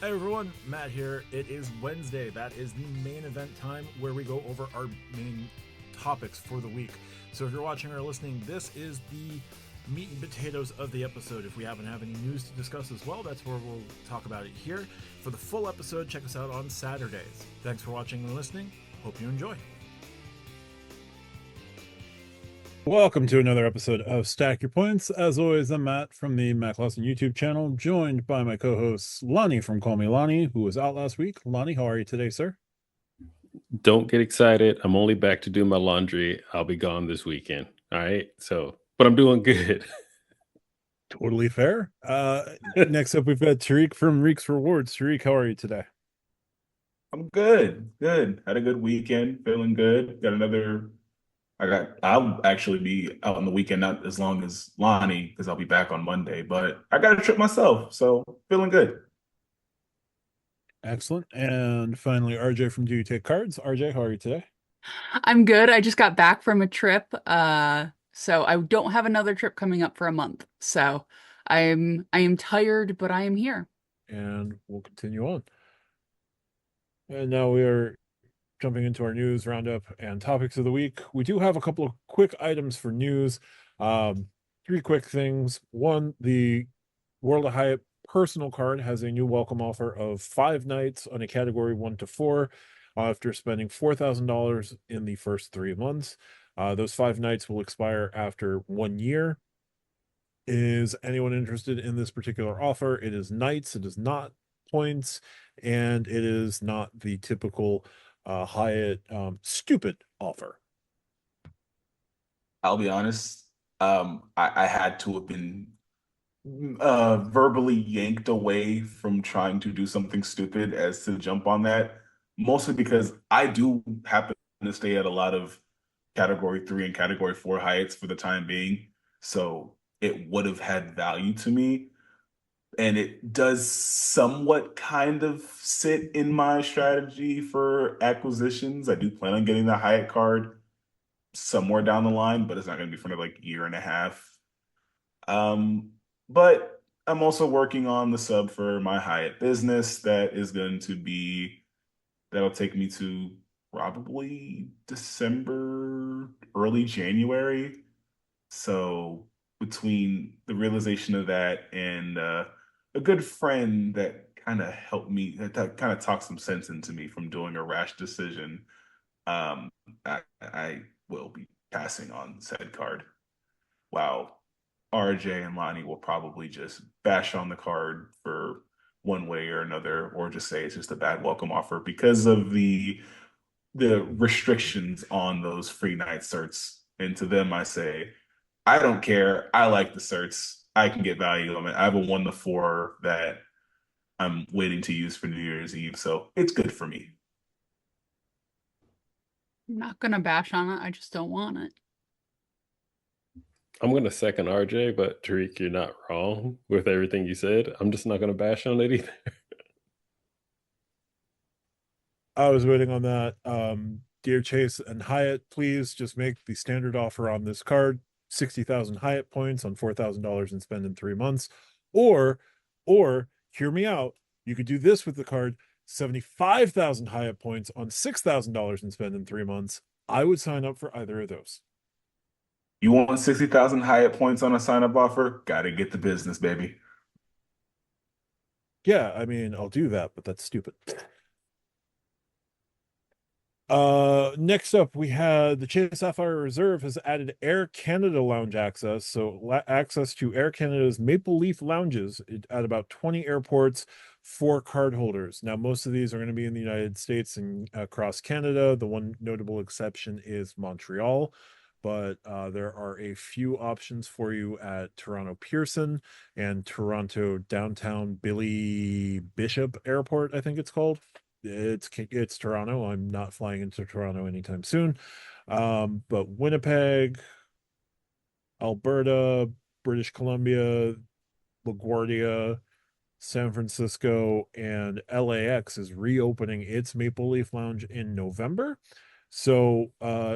Hey everyone, Matt here. It is Wednesday. That is the main event time where we go over our main topics for the week. So if you're watching or listening, this is the meat and potatoes of the episode. If we happen to have any news to discuss as well, that's where we'll talk about it here. For the full episode, check us out on Saturdays. Thanks for watching and listening. Hope you enjoy. Welcome to another episode of Stack Your Points. As always, I'm Matt from the Matt Clausen YouTube channel, joined by my co-host Lani from Call Me Lani, who was out last week. Lani, how are you today, sir? Don't get excited. I'm only back to do my laundry. I'll be gone this weekend. All right. But I'm doing good. Totally fair. Next up, we've got Tariq from Reek's Rewards. Tariq, how are you today? I'm good. Good. Had a good weekend. Feeling good. I'll actually be out on the weekend, not as long as Lonnie, because I'll be back on Monday, but I got a trip myself, so feeling good. Excellent. And finally, RJ from Do You Take Cards? RJ, how are you today? I'm good. I just got back from a trip. So I don't have another trip coming up for a month. So I am tired, but I am here. And we'll continue on. And now we are jumping into our news roundup and topics of the week. We do have a couple of quick items for news. Three quick things. One, the World of Hyatt personal card has a new welcome offer of 5 nights on a category 1 to 4 after spending $4,000 in the first 3 months. Those 5 nights will expire after 1 year. Is anyone interested in this particular offer? It is nights, it is not points, and it is not the typical Hyatt stupid offer. I'll be honest. I had to have been verbally yanked away from trying to do something stupid as to jump on that, mostly because I do happen to stay at a lot of category 3 and category 4 Hyatts for the time being. So it would have had value to me. And it does somewhat kind of sit in my strategy for acquisitions. I do plan on getting the Hyatt card somewhere down the line, but it's not going to be for another like year and a half. But I'm also working on the sub for my Hyatt business that'll take me to probably December, early January. So between the realization of that and a good friend that kind of helped me, that kind of talked some sense into me from doing a rash decision, um, I will be passing on said card. Wow. RJ and Lonnie will probably just bash on the card for one way or another, or just say it's just a bad welcome offer because of the restrictions on those free night certs. And to them, I say, I don't care. I like the certs. I can get value on it. I have a 1 to 4 that I'm waiting to use for New Year's Eve, so it's good for me. I'm not gonna bash on it. I just don't want it. I'm going to second RJ, but Tariq, you're not wrong with everything you said. I'm just not going to bash on it either. I was waiting on that. Dear Chase and Hyatt, please just make the standard offer on this card, 60,000 Hyatt points on $4,000 and spend in 3 months. Or, hear me out. You could do this with the card, 75,000 Hyatt points on $6,000 and spend in 3 months. I would sign up for either of those. You want 60,000 Hyatt points on a sign-up offer? Gotta get the business, baby. Yeah, I mean, I'll do that, but that's stupid. Next up, we had the Sapphire Reserve has added Air Canada lounge access. So access to Air Canada's Maple Leaf lounges at about 20 airports for cardholders. Now, most of these are going to be in the United States and across Canada. The one notable exception is Montreal, but there are a few options for you at Toronto Pearson and Toronto Downtown Billy Bishop Airport, I think it's called. It's Toronto. I'm not flying into Toronto anytime soon. But Winnipeg, Alberta, British Columbia, LaGuardia, San Francisco, and LAX is reopening its Maple Leaf Lounge in November. So,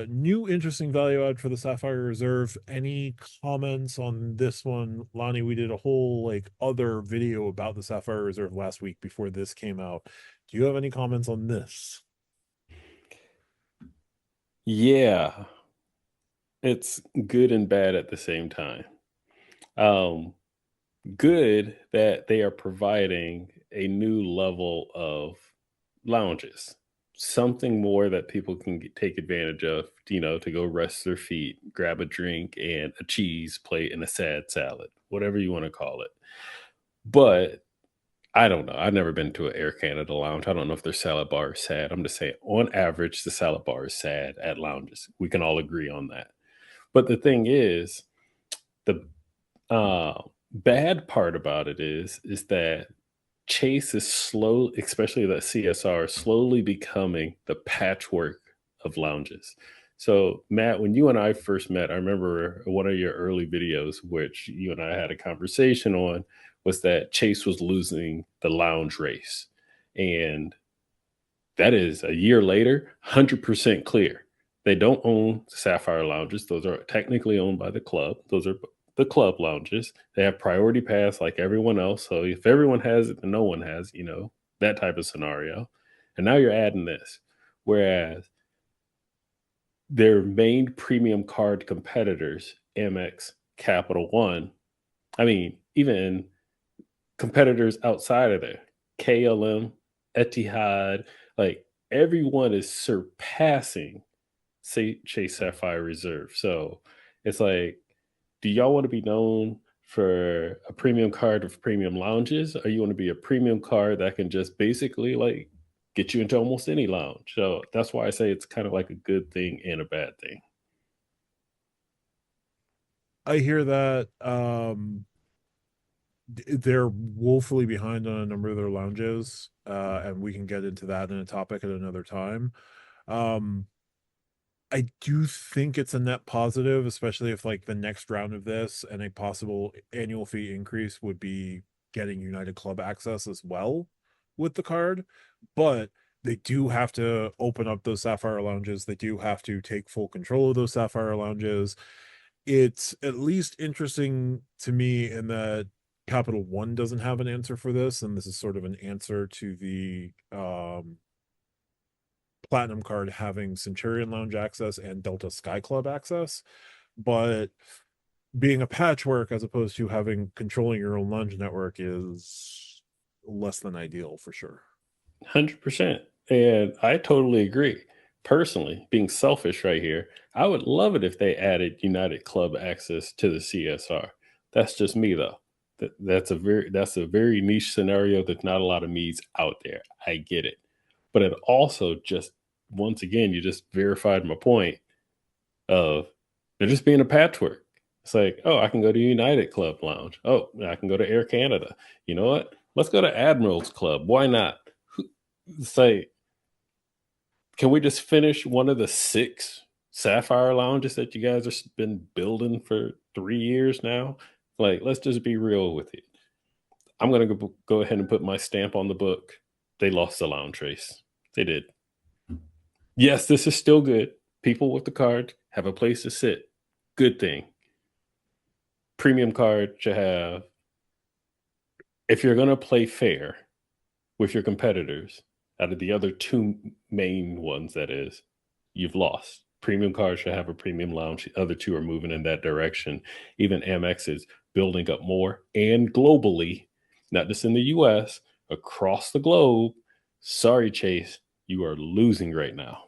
new interesting value add for the Sapphire Reserve. Any comments on this one, Lani? We did a whole like other video about the Sapphire Reserve last week before this came out. Do you have any comments on this? Yeah, it's good and bad at the same time. Good that they are providing a new level of lounges, something more that people can take advantage of, to go rest their feet, grab a drink and a cheese plate and a sad salad, whatever you want to call it. But I don't know. I've never been to an Air Canada lounge. I don't know if their salad bar is sad. I'm just saying, on average, the salad bar is sad at lounges. We can all agree on that. But the thing is, the bad part about it is that Chase is slow, especially that CSR, slowly becoming the patchwork of lounges. So, Matt, when you and I first met, I remember one of your early videos, which you and I had a conversation on, was that Chase was losing the lounge race. And that is a year later, 100% clear. They don't own Sapphire lounges. Those are technically owned by the club. Those are the club lounges. They have priority pass like everyone else. So if everyone has it, then no one has, that type of scenario. And now you're adding this. Whereas their main premium card competitors, Amex, Capital One, I mean, even competitors outside of there, KLM, Etihad, like everyone is surpassing Chase Sapphire Reserve. So it's like, do y'all want to be known for a premium card with premium lounges, or you want to be a premium card that can just basically like get you into almost any lounge? So that's why I say it's kind of like a good thing and a bad thing. I hear that they're woefully behind on a number of their lounges, and we can get into that in a topic at another time. Um, I do think it's a net positive, especially if like the next round of this and a possible annual fee increase would be getting United Club access as well with the card. But they do have to open up those Sapphire lounges. They do have to take full control of those Sapphire lounges. It's at least interesting to me in that Capital One doesn't have an answer for this, and this is sort of an answer to the Platinum card having Centurion Lounge access and Delta Sky Club access, but being a patchwork as opposed to having controlling your own lounge network is less than ideal for sure. 100%. And I totally agree. Personally, being selfish right here, I would love it if they added United Club access to the CSR. That's just me though. That's a very niche scenario. There's not a lot of me's out there. I get it. But it also just, once again, you just verified my point of they're just being a patchwork. It's like, oh, I can go to United Club Lounge. Oh, I can go to Air Canada. You know what? Let's go to Admiral's Club. Why not? Say, can we just finish one of the 6 Sapphire lounges that you guys have been building for 3 years now? Like, let's just be real with it. I'm going to go ahead and put my stamp on the book. They lost the lounge race. They did. Yes, this is still good. People with the card have a place to sit. Good thing. Premium card should have, if you're going to play fair with your competitors, out of the other 2 main ones, that is, you've lost. Premium cards should have a premium lounge. The other 2 are moving in that direction. Even Amex is building up more, and globally, not just in the US, across the globe. Sorry, Chase, you are losing right now.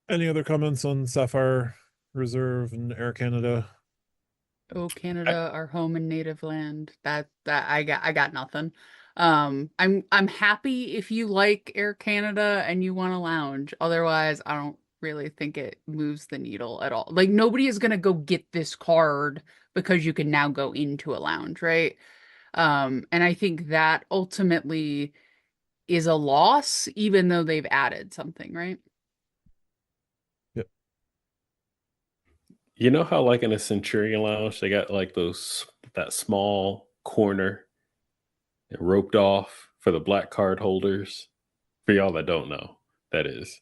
Any other comments on Sapphire Reserve and Air Canada? Oh, Canada, our home and native land. That I got nothing. I'm happy if you like Air Canada and you want to lounge. Otherwise, I don't really think it moves the needle at all. Like nobody is gonna go get this card because you can now go into a lounge, right? And I think that ultimately is a loss, even though they've added something, right? Yep. You know how, like in a Centurion lounge, they got like that small corner roped off for the black card holders. For y'all that don't know, that is.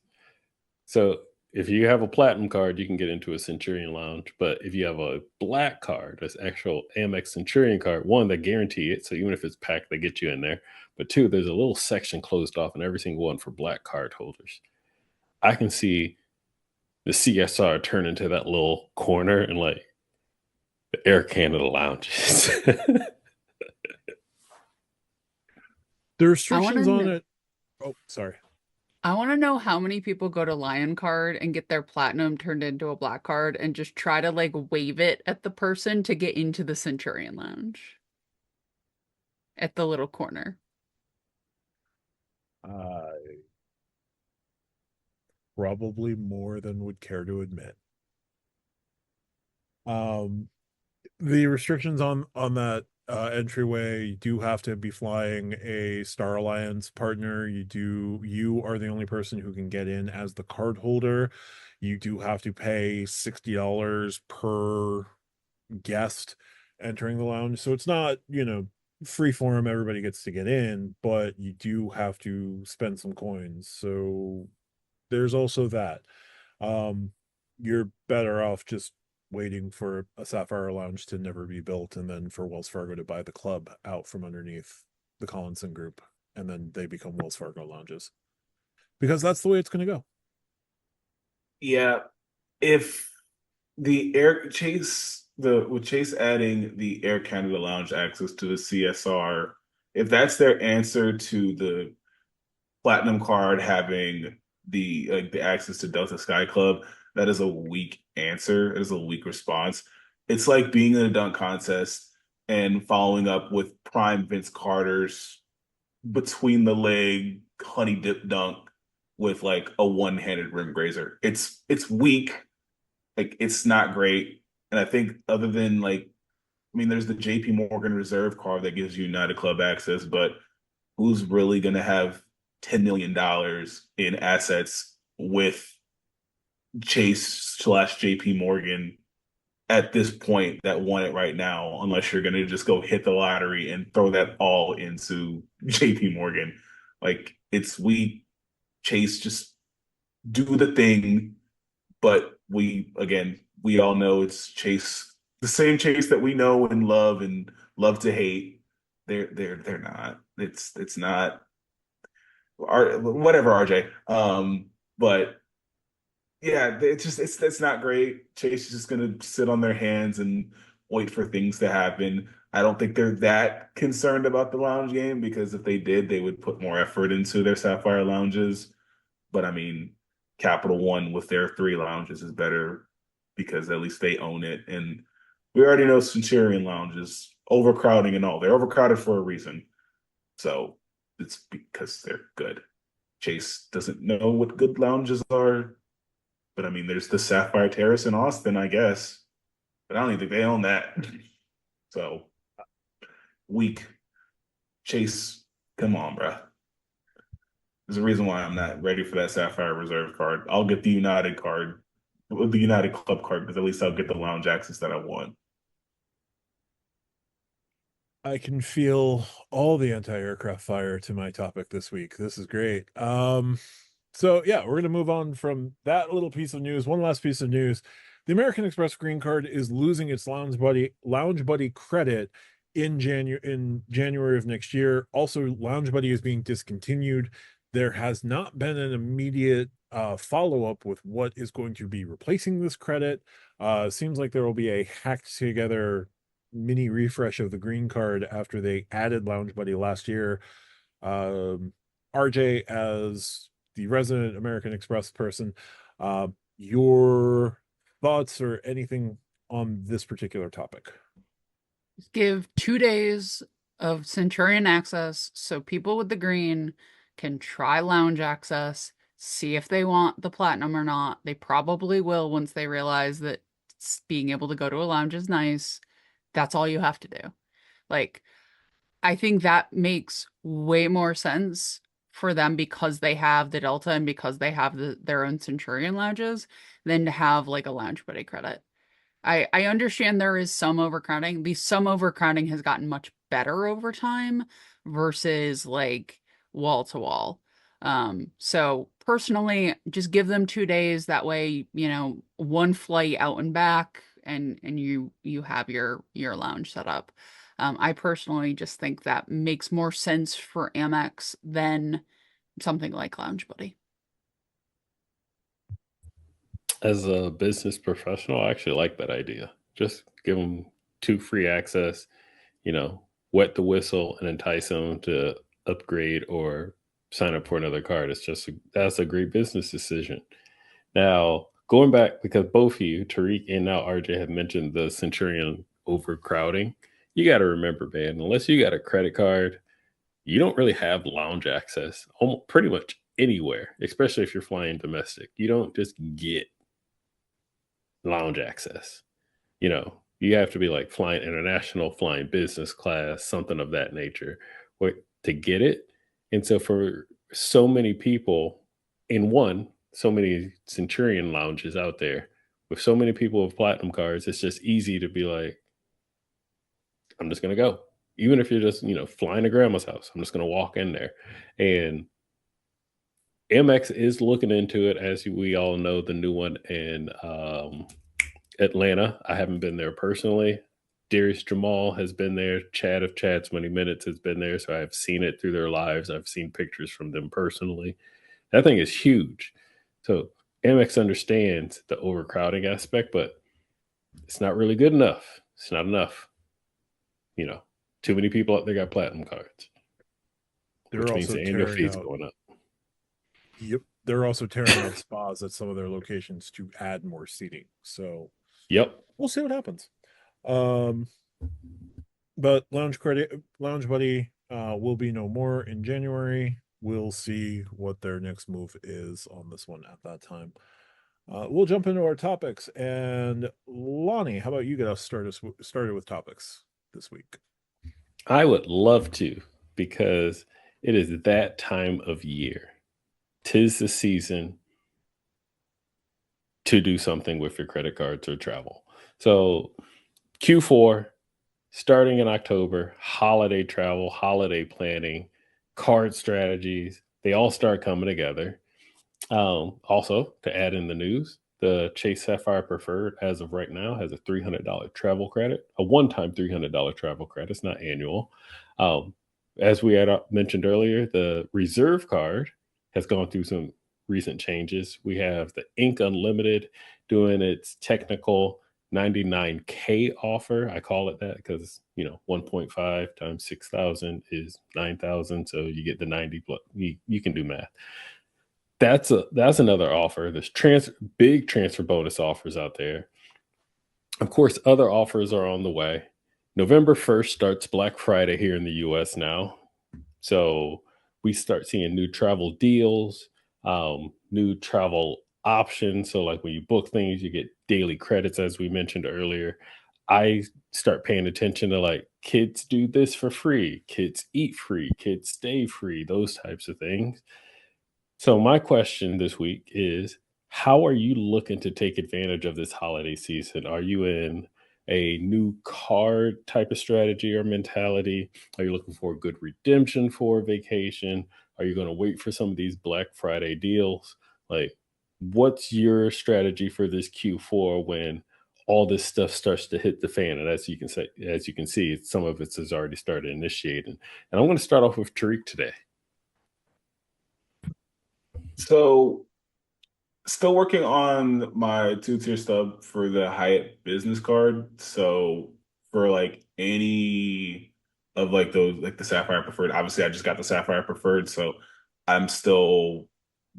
So if you have a platinum card, you can get into a Centurion Lounge. But if you have a black card, that's actual Amex Centurion card, one, they guarantee it. So even if it's packed, they get you in there. But two, there's a little section closed off in every single one for black card holders. I can see the CSR turn into that little corner and like the Air Canada lounges. The restrictions on it. Oh, sorry. I want to know how many people go to Lion Card and get their platinum turned into a black card and just try to like wave it at the person to get into the Centurion Lounge at the little corner. Probably more than would care to admit. The restrictions on that entryway, you do have to be flying a Star Alliance partner. You are the only person who can get in as the card holder. You do have to pay $60 per guest entering the lounge. So it's not, free form, everybody gets to get in, but you do have to spend some coins. So there's also that. You're better off just waiting for a Sapphire Lounge to never be built and then for Wells Fargo to buy the club out from underneath the Collinson Group, and then they become Wells Fargo lounges, because that's the way it's going to go. Yeah, if the Air Chase with Chase adding the Air Canada Lounge access to the CSR, if that's their answer to the Platinum card having the access to Delta Sky Club, that is a weak answer. It is a weak response. It's like being in a dunk contest and following up with prime Vince Carter's between the leg honey dip dunk with like a one-handed rim grazer. It's weak. Like it's not great. And I think other than like, I mean, there's the JP Morgan Reserve card that gives you United Club access, but who's really going to have $10 million in assets with Chase/JP Morgan at this point that want it right now, unless you're going to just go hit the lottery and throw that all into JP Morgan. Like it's Chase, just do the thing. But we all know it's Chase, the same Chase that we know and love to hate. They're not. It's not whatever, RJ. But yeah, it's not great. Chase is just gonna sit on their hands and wait for things to happen. I don't think they're that concerned about the lounge game, because if they did, they would put more effort into their Sapphire lounges. But I mean, Capital One with their 3 lounges is better because at least they own it. And we already know Centurion lounges overcrowding and all. They're overcrowded for a reason. So it's because they're good. Chase doesn't know what good lounges are. But I mean, there's the Sapphire Terrace in Austin, I guess. But I don't even think they own that. So weak. Chase, come on, bruh. There's a reason why I'm not ready for that Sapphire Reserve card. I'll get the United card, the United Club card, because at least I'll get the lounge access that I want. I can feel all the anti-aircraft fire to my topic this week. This is great. So yeah, we're gonna move on from that little piece of news. One last piece of news: the American Express Green Card is losing its Loungebuddy credit in January of next year. Also, Loungebuddy is being discontinued. There has not been an immediate follow-up with what is going to be replacing this credit. Seems like there will be a hacked together mini refresh of the green card after they added Loungebuddy last year. RJ, as the resident American Express person, your thoughts or anything on this particular topic? Give 2 days of Centurion access so people with the green can try lounge access, see if they want the platinum or not. They probably will once they realize that being able to go to a lounge is nice. That's all you have to do. Like, I think that makes way more sense for them because they have the Delta and because they have their own Centurion lounges than to have like a Loungebuddy credit. I understand there is some overcrowding. The some overcrowding has gotten much better over time versus like wall to wall. So personally, just give them 2 days. That way, one flight out and back, and you have your lounge set up. I personally just think that makes more sense for Amex than something like Loungebuddy. As a business professional, I actually like that idea. Just give them 2 free access, wet the whistle and entice them to upgrade or sign up for another card. That's a great business decision. Now, going back, because both of you, Tariq and now RJ, have mentioned the Centurion overcrowding, you got to remember, man, unless you got a credit card, you don't really have lounge access almost pretty much anywhere, especially if you're flying domestic. You don't just get lounge access. You have to be like flying international, flying business class, something of that nature, to get it. And so for so many people, so many Centurion lounges out there with so many people with platinum cards, it's just easy to be like, I'm just gonna go. Even if you're just, flying to grandma's house, I'm just gonna walk in there. And Amex is looking into it, as we all know, the new one in Atlanta. I haven't been there personally. Darius Jamal has been there. Chad of Chad's Many Minutes has been there. So I've seen it through their lives. I've seen pictures from them personally. That thing is huge. So Amex understands the overcrowding aspect, but it's not really good enough. It's not enough. Too many people out there got platinum cards, which means the annual fee is going up. Yep. They're also tearing out spas at some of their locations to add more seating. So Yep. we'll see what happens. But Loungebuddy will be no more in January. We'll see what their next move is on this one at that time. We'll jump into our topics. And Lani, how about you get us started with topics this week? I would love to, because it is that time of year. 'Tis the season to do something with your credit cards or travel. So Q4, starting in October, holiday travel, holiday planning, card strategies, they all start coming together. Also, to add in the news, the Chase Sapphire Preferred, as of right now, has a $300 travel credit, a one-time $300 travel credit. It's not annual. As we had mentioned earlier, the Reserve card has gone through some recent changes. We have the Ink Unlimited doing its technical 99K offer. I call it that because 1.5 times 6,000 is 9,000, so you get the 90 plus. You can do math. That's another offer. There's big transfer bonus offers out there. Of course, other offers are on the way. November 1st starts Black Friday here in the US now. So we start seeing new travel deals, new travel options. So like when you book things, you get daily credits, as we mentioned earlier. I start paying attention to like kids do this for free, kids eat free, kids stay free, those types of things. So my question this week is, how are you looking to take advantage of this holiday season? Are you in a new card type of strategy or mentality? Are you looking for a good redemption for a vacation? Are you going to wait for some of these Black Friday deals? Like, what's your strategy for this Q4 when all this stuff starts to hit the fan? And as you can see, some of it has already started initiating. And I'm going to start off with Tariq today. So, still working on my 2-tier stub for the Hyatt business card. So, for like any of like those, like the Sapphire Preferred, obviously I just got the Sapphire Preferred, so I'm still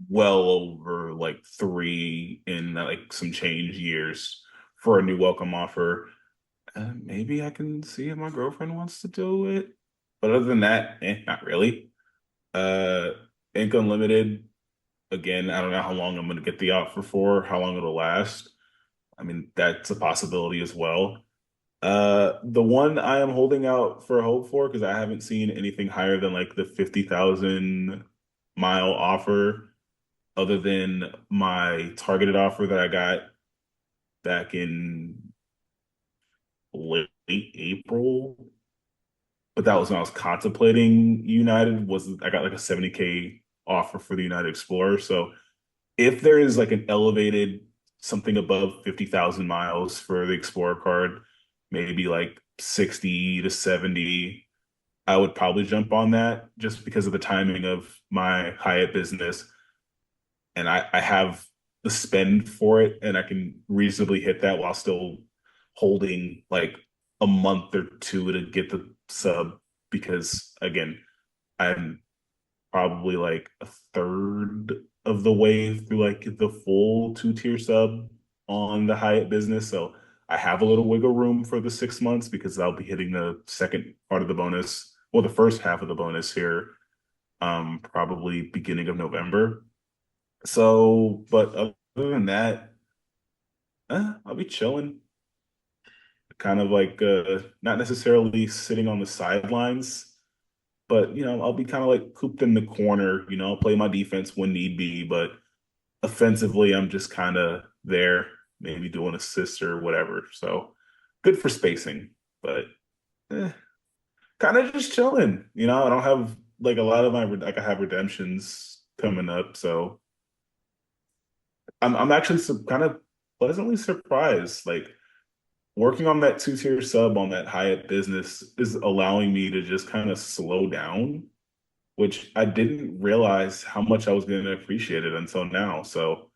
well over like 3 in like some change years for a new welcome offer. Maybe I can see if my girlfriend wants to do it, but other than that, not really. Uh, Ink Unlimited. Again, I don't know how long I'm going to get the offer for, how long it'll last. I mean, that's a possibility as well. The one I am holding out for hope for, because I haven't seen anything higher than like the 50,000 mile offer, other than my targeted offer that I got back in late April, but that was when I was contemplating United. Was I got like a 70K offer for the United Explorer. So if there is like an elevated something above 50,000 miles for the Explorer card, maybe like 60 to 70, I would probably jump on that just because of the timing of my Hyatt business. And I have the spend for it and I can reasonably hit that while still holding like a month or two to get the sub because again, I'm probably like a third of the way through like the full two-tier sub on the Hyatt business. So I have a little wiggle room for the 6 months because I'll be hitting the second part of the bonus, well, the first half of the bonus here, probably beginning of November. So, but other than that, I'll be chilling, kind of like not necessarily sitting on the sidelines, but I'll be kind of like cooped in the corner. I'll play my defense when need be, but offensively, I'm just kind of there, maybe doing assists or whatever. So good for spacing, but kind of just chilling. I don't have like a lot of my like I have redemptions coming up, so I'm actually kind of pleasantly surprised. Like working on that two-tier sub on that Hyatt business is allowing me to just kind of slow down, which I didn't realize how much I was going to appreciate it until now. So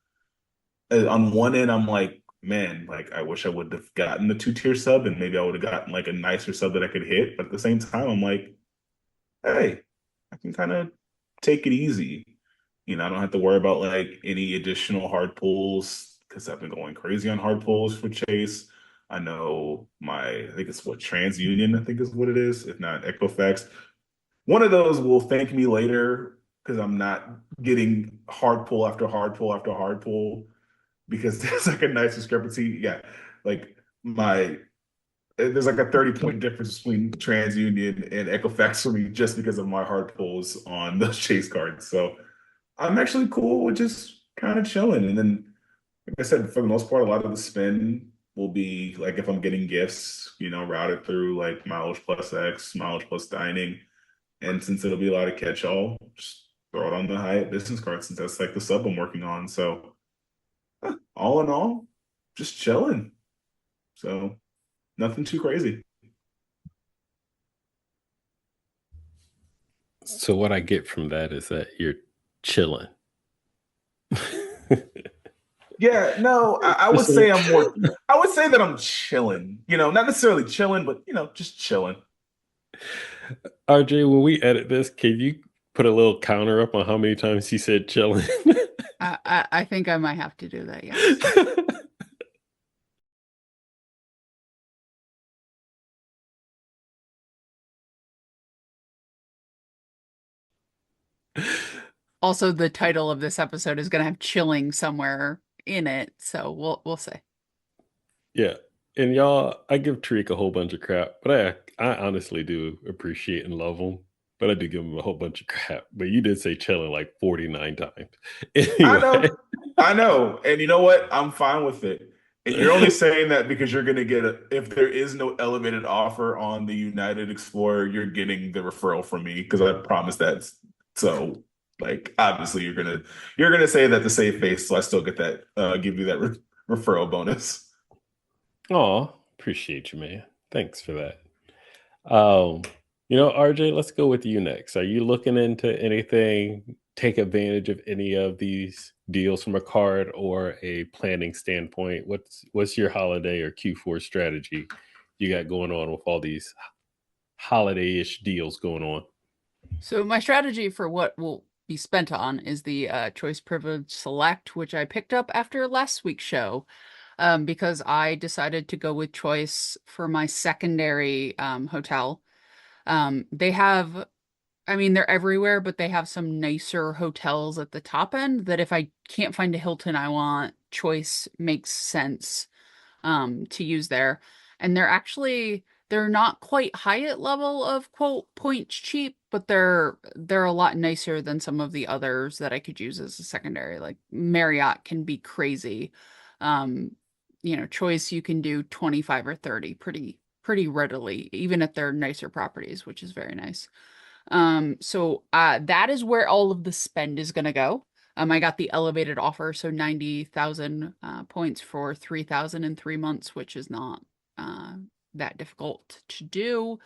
on one end, I'm like, man, like I wish I would have gotten the two-tier sub and maybe I would have gotten like a nicer sub that I could hit. But at the same time, I'm like, hey, I can kind of take it easy. I don't have to worry about like any additional hard pulls because I've been going crazy on hard pulls for Chase. I know I think it's what TransUnion, I think is what it is, if not Equifax. One of those will thank me later because I'm not getting hard pull after hard pull after hard pull because there's like a nice discrepancy. Yeah, like there's like a 30-point difference between TransUnion and Equifax for me just because of my hard pulls on those Chase cards. So I'm actually cool with just kind of chilling. And then, like I said, for the most part, a lot of the spend will be like if I'm getting gifts, routed through like mileage plus X, mileage plus dining. And since it'll be a lot of catch-all, just throw it on the Hyatt business card since that's like the sub I'm working on. So all in all, just chilling. So nothing too crazy. So what I get from that is that you're chilling. Yeah, no, I would say I'm more. I would say that I'm chilling. Not necessarily chilling, but just chilling. RJ, when we edit this, can you put a little counter up on how many times he said chilling? I think I might have to do that. Yes. Also, the title of this episode is going to have chilling somewhere in it, so we'll see. Yeah. And y'all, I give Tariq a whole bunch of crap, but I honestly do appreciate and love him. But I do give him a whole bunch of crap. But you did say chilling like 49 times. Anyway. I know. And you know what? I'm fine with it. And you're only saying that because you're going to get if there is no elevated offer on the United Explorer, you're getting the referral from me because I promised that. So, like, obviously, you're gonna say that to save face, so I still get that, give you that referral bonus. Oh, appreciate you, man. Thanks for that. RJ, let's go with you next. Are you looking into anything, take advantage of any of these deals from a card or a planning standpoint? What's your holiday or Q4 strategy you got going on with all these holiday-ish deals going on? So my strategy for what will be spent on is the Choice Privilege Select, which I picked up after last week's show. Because I decided to go with Choice for my secondary hotel. They have, I mean, they're everywhere, but they have some nicer hotels at the top end that if I can't find a Hilton I want, Choice makes sense to use there. And they're not quite Hyatt level of quote points cheap, but they're a lot nicer than some of the others that I could use as a secondary. Like Marriott can be crazy. Choice you can do 25 or 30 pretty pretty readily, even at their nicer properties, which is very nice. So that is where all of the spend is going to go. I got the elevated offer, so 90,000 points for 3,000 in 3 months, which is not that difficult to do.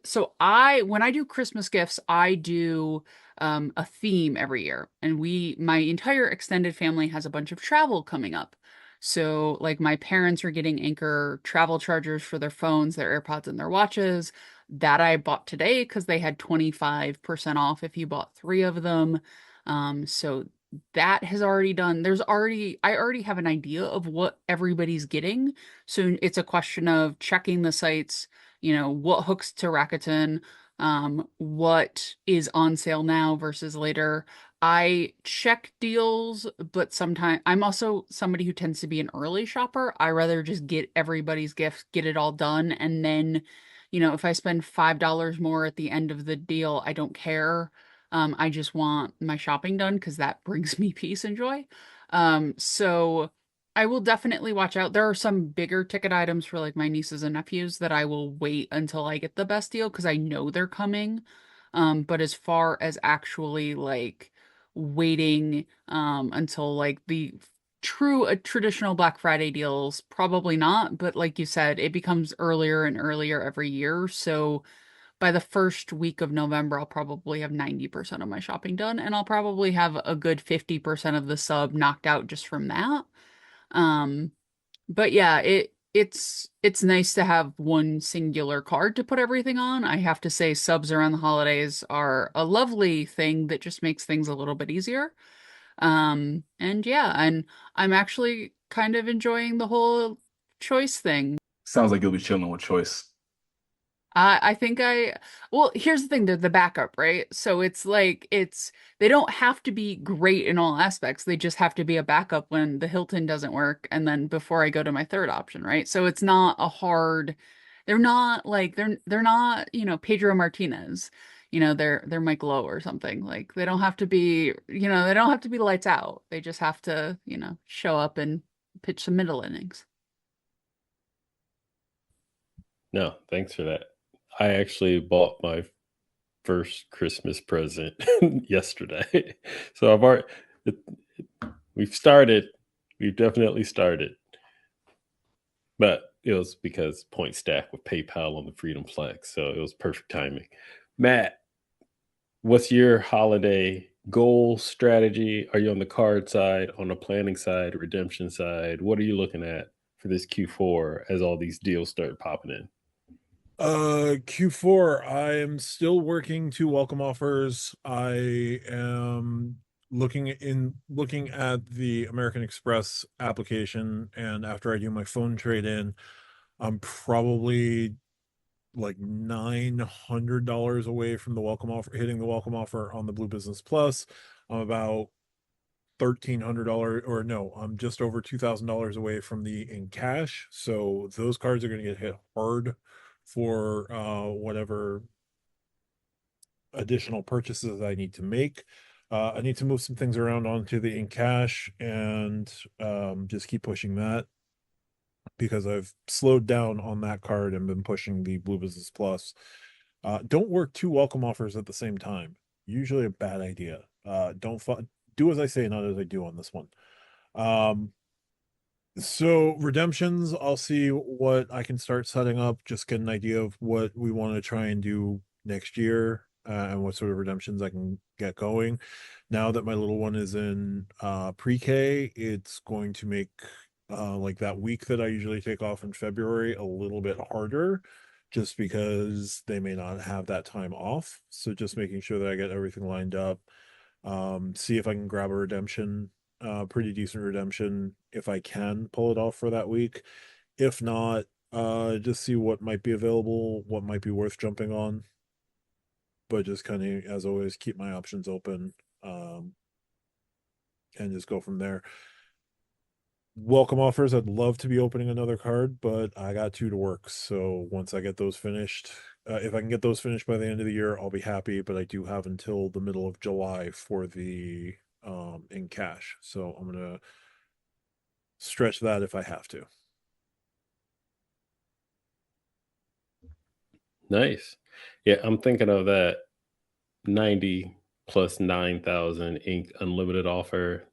So when I do Christmas gifts, I do a theme every year, and my entire extended family has a bunch of travel coming up. So like my parents are getting Anchor travel chargers for their phones, their AirPods, and their watches that I bought today because they had 25% off if you bought 3 of them. So that has already done. I already have an idea of what everybody's getting. So it's a question of checking the sites, what hooks to Rakuten, what is on sale now versus later. I check deals, but sometimes I'm also somebody who tends to be an early shopper. I rather just get everybody's gift, get it all done, and then, if I spend $5 more at the end of the deal, I don't care. I just want my shopping done because that brings me peace and joy. So I will definitely watch out. There are some bigger ticket items for like my nieces and nephews that I will wait until I get the best deal because I know they're coming. But as far as actually like waiting until like the traditional Black Friday deals, probably not. But like you said, it becomes earlier and earlier every year. So by the first week of November, I'll probably have 90% of my shopping done, and I'll probably have a good 50% of the sub knocked out just from that. Um, but yeah, it's nice to have one singular card to put everything on. I have to say subs around the holidays are a lovely thing that just makes things a little bit easier. And yeah, and I'm actually kind of enjoying the whole choice thing. Sounds like you'll be chilling with choice. I think well, here's the thing, they're the backup, right? So it's like, they don't have to be great in all aspects. They just have to be a backup when the Hilton doesn't work. And then before I go to my third option, right? So it's not they're not like, they're not, Pedro Martinez, they're Mike Lowe or something. Like they don't have to be, they don't have to be lights out. They just have to, show up and pitch some middle innings. No, thanks for that. I actually bought my first Christmas present yesterday. So it, we've started. We've definitely started. But it was because point stack with PayPal on the Freedom Flex. So it was perfect timing. Matt, what's your holiday goal strategy? Are you on the card side, on the planning side, redemption side? What are you looking at for this Q4 as all these deals start popping in? Q4, I am still working 2 welcome offers. I am looking at the American Express application, and after I do my phone trade in, I'm probably like $900 away from the welcome offer, hitting the welcome offer on the Blue Business Plus. I'm about $1,300, or no, I'm just over $2,000 away from the in cash. So those cards are going to get hit hard for whatever additional purchases I need to make. I need to move some things around onto the in cash and just keep pushing that, because I've slowed down on that card and been pushing the Blue Business Plus. Don't work 2 welcome offers at the same time. Usually a bad idea. Don't do as I say, not as I do on this one. So redemptions, I'll see what I can start setting up, just get an idea of what we want to try and do next year, and what sort of redemptions I can get going. Now that my little one is in pre-K, it's going to make like that week that I usually take off in February a little bit harder, just because they may not have that time off. So just making sure that I get everything lined up. See if I can grab a redemption, pretty decent redemption, if I can pull it off for that week. If not, just see what might be available, what might be worth jumping on. But just kind of, as always, keep my options open, and just go from there. Welcome offers, I'd love to be opening another card, but I got 2 to work. So once I get those finished, if I can get those finished by the end of the year, I'll be happy. But I do have until the middle of July for the in cash. So I'm gonna stretch that if I have to. Nice. Yeah, I'm thinking of that 90 plus 9,000 ink unlimited offer.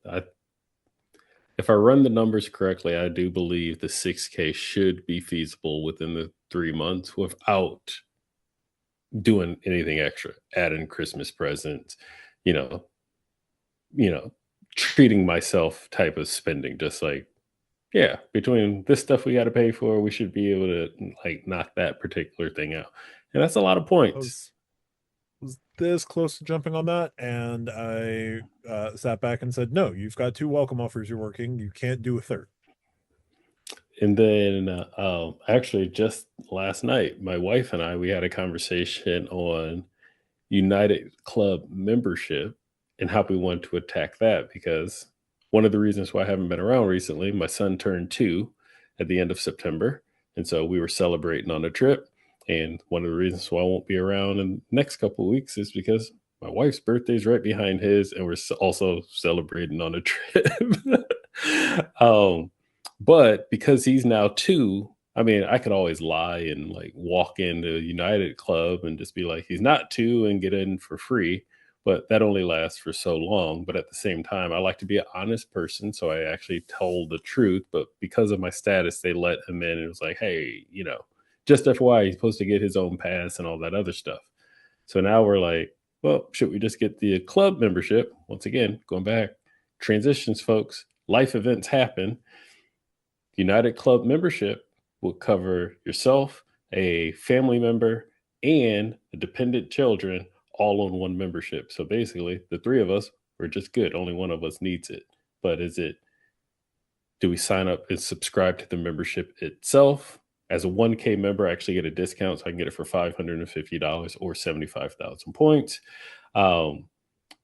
If I run the numbers correctly, I do believe the 6K should be feasible within the 3 months without doing anything extra, adding Christmas presents, you know, you know, treating myself type of spending. Just like, yeah, between this stuff we got to pay for, we should be able to like knock that particular thing out. And that's a lot of I points. was this close to jumping on that, and I sat back and said, "No, you've got 2 welcome offers. You're working. You can't do a third." And then actually just last night, my wife and I, we had a conversation on United Club membership and how we want to attack that, because one of the reasons why I haven't been around recently, my son turned 2 at the end of September. And so we were celebrating on a trip. And one of the reasons why I won't be around in the next couple of weeks is because my wife's birthday is right behind his, and we're also celebrating on a trip. um, but because he's now 2, I mean, I could always lie and like walk into United Club and just be like, he's not 2 and get in for free. But that only lasts for so long. But at the same time, I like to be an honest person. So I actually told the truth. But because of my status, they let him in. And it was like, hey, just FYI, he's supposed to get his own pass and all that other stuff. So now we're like, well, should we just get the club membership? Once again, going back, transitions, folks, life events happen. United Club membership will cover yourself, a family member, and the dependent children all on one membership. So basically, the 3 of us, we're just good. Only one of us needs it. But do we sign up and subscribe to the membership itself? As a 1K member, I actually get a discount, so I can get it for $550 or 75,000 points.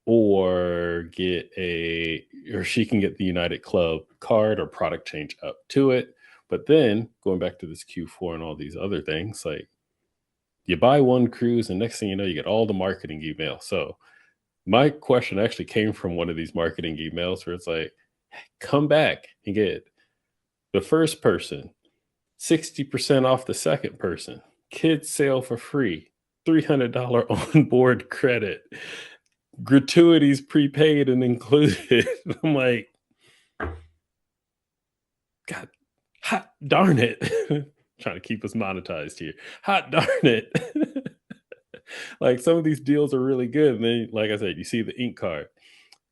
Or she can get the United Club card or product change up to it. But then going back to this Q4 and all these other things, like you buy one cruise and next thing you know, you get all the marketing emails. So my question actually came from one of these marketing emails where it's like, come back and get the first person 60% off the second person, kids sail for free, $300 onboard credit, gratuities prepaid and included. I'm like, God, hot darn it. Trying to keep us monetized here. Hot darn it. Like some of these deals are really good. And then, like I said, you see the ink card.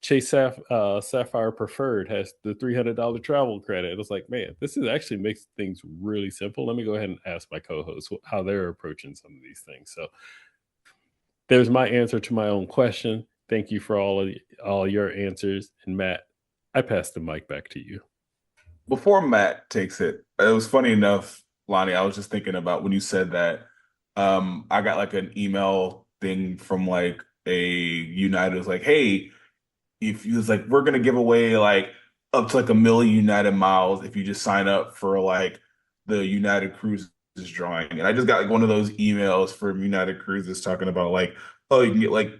Chase Sapphire Preferred has the $300 travel credit. It was like, man, this is actually makes things really simple. Let me go ahead and ask my co-hosts how they're approaching some of these things. So there's my answer to my own question. Thank you for all your answers. And Matt, I pass the mic back to you. Before Matt takes it, it was funny enough, Lonnie, I was just thinking about when you said that. I got like an email thing from like a United. It was like, hey, if you was like, we're gonna give away like up to like 1 million United miles if you just sign up for like the United Cruises drawing. And I just got like one of those emails from United Cruises talking about like, oh, you can get like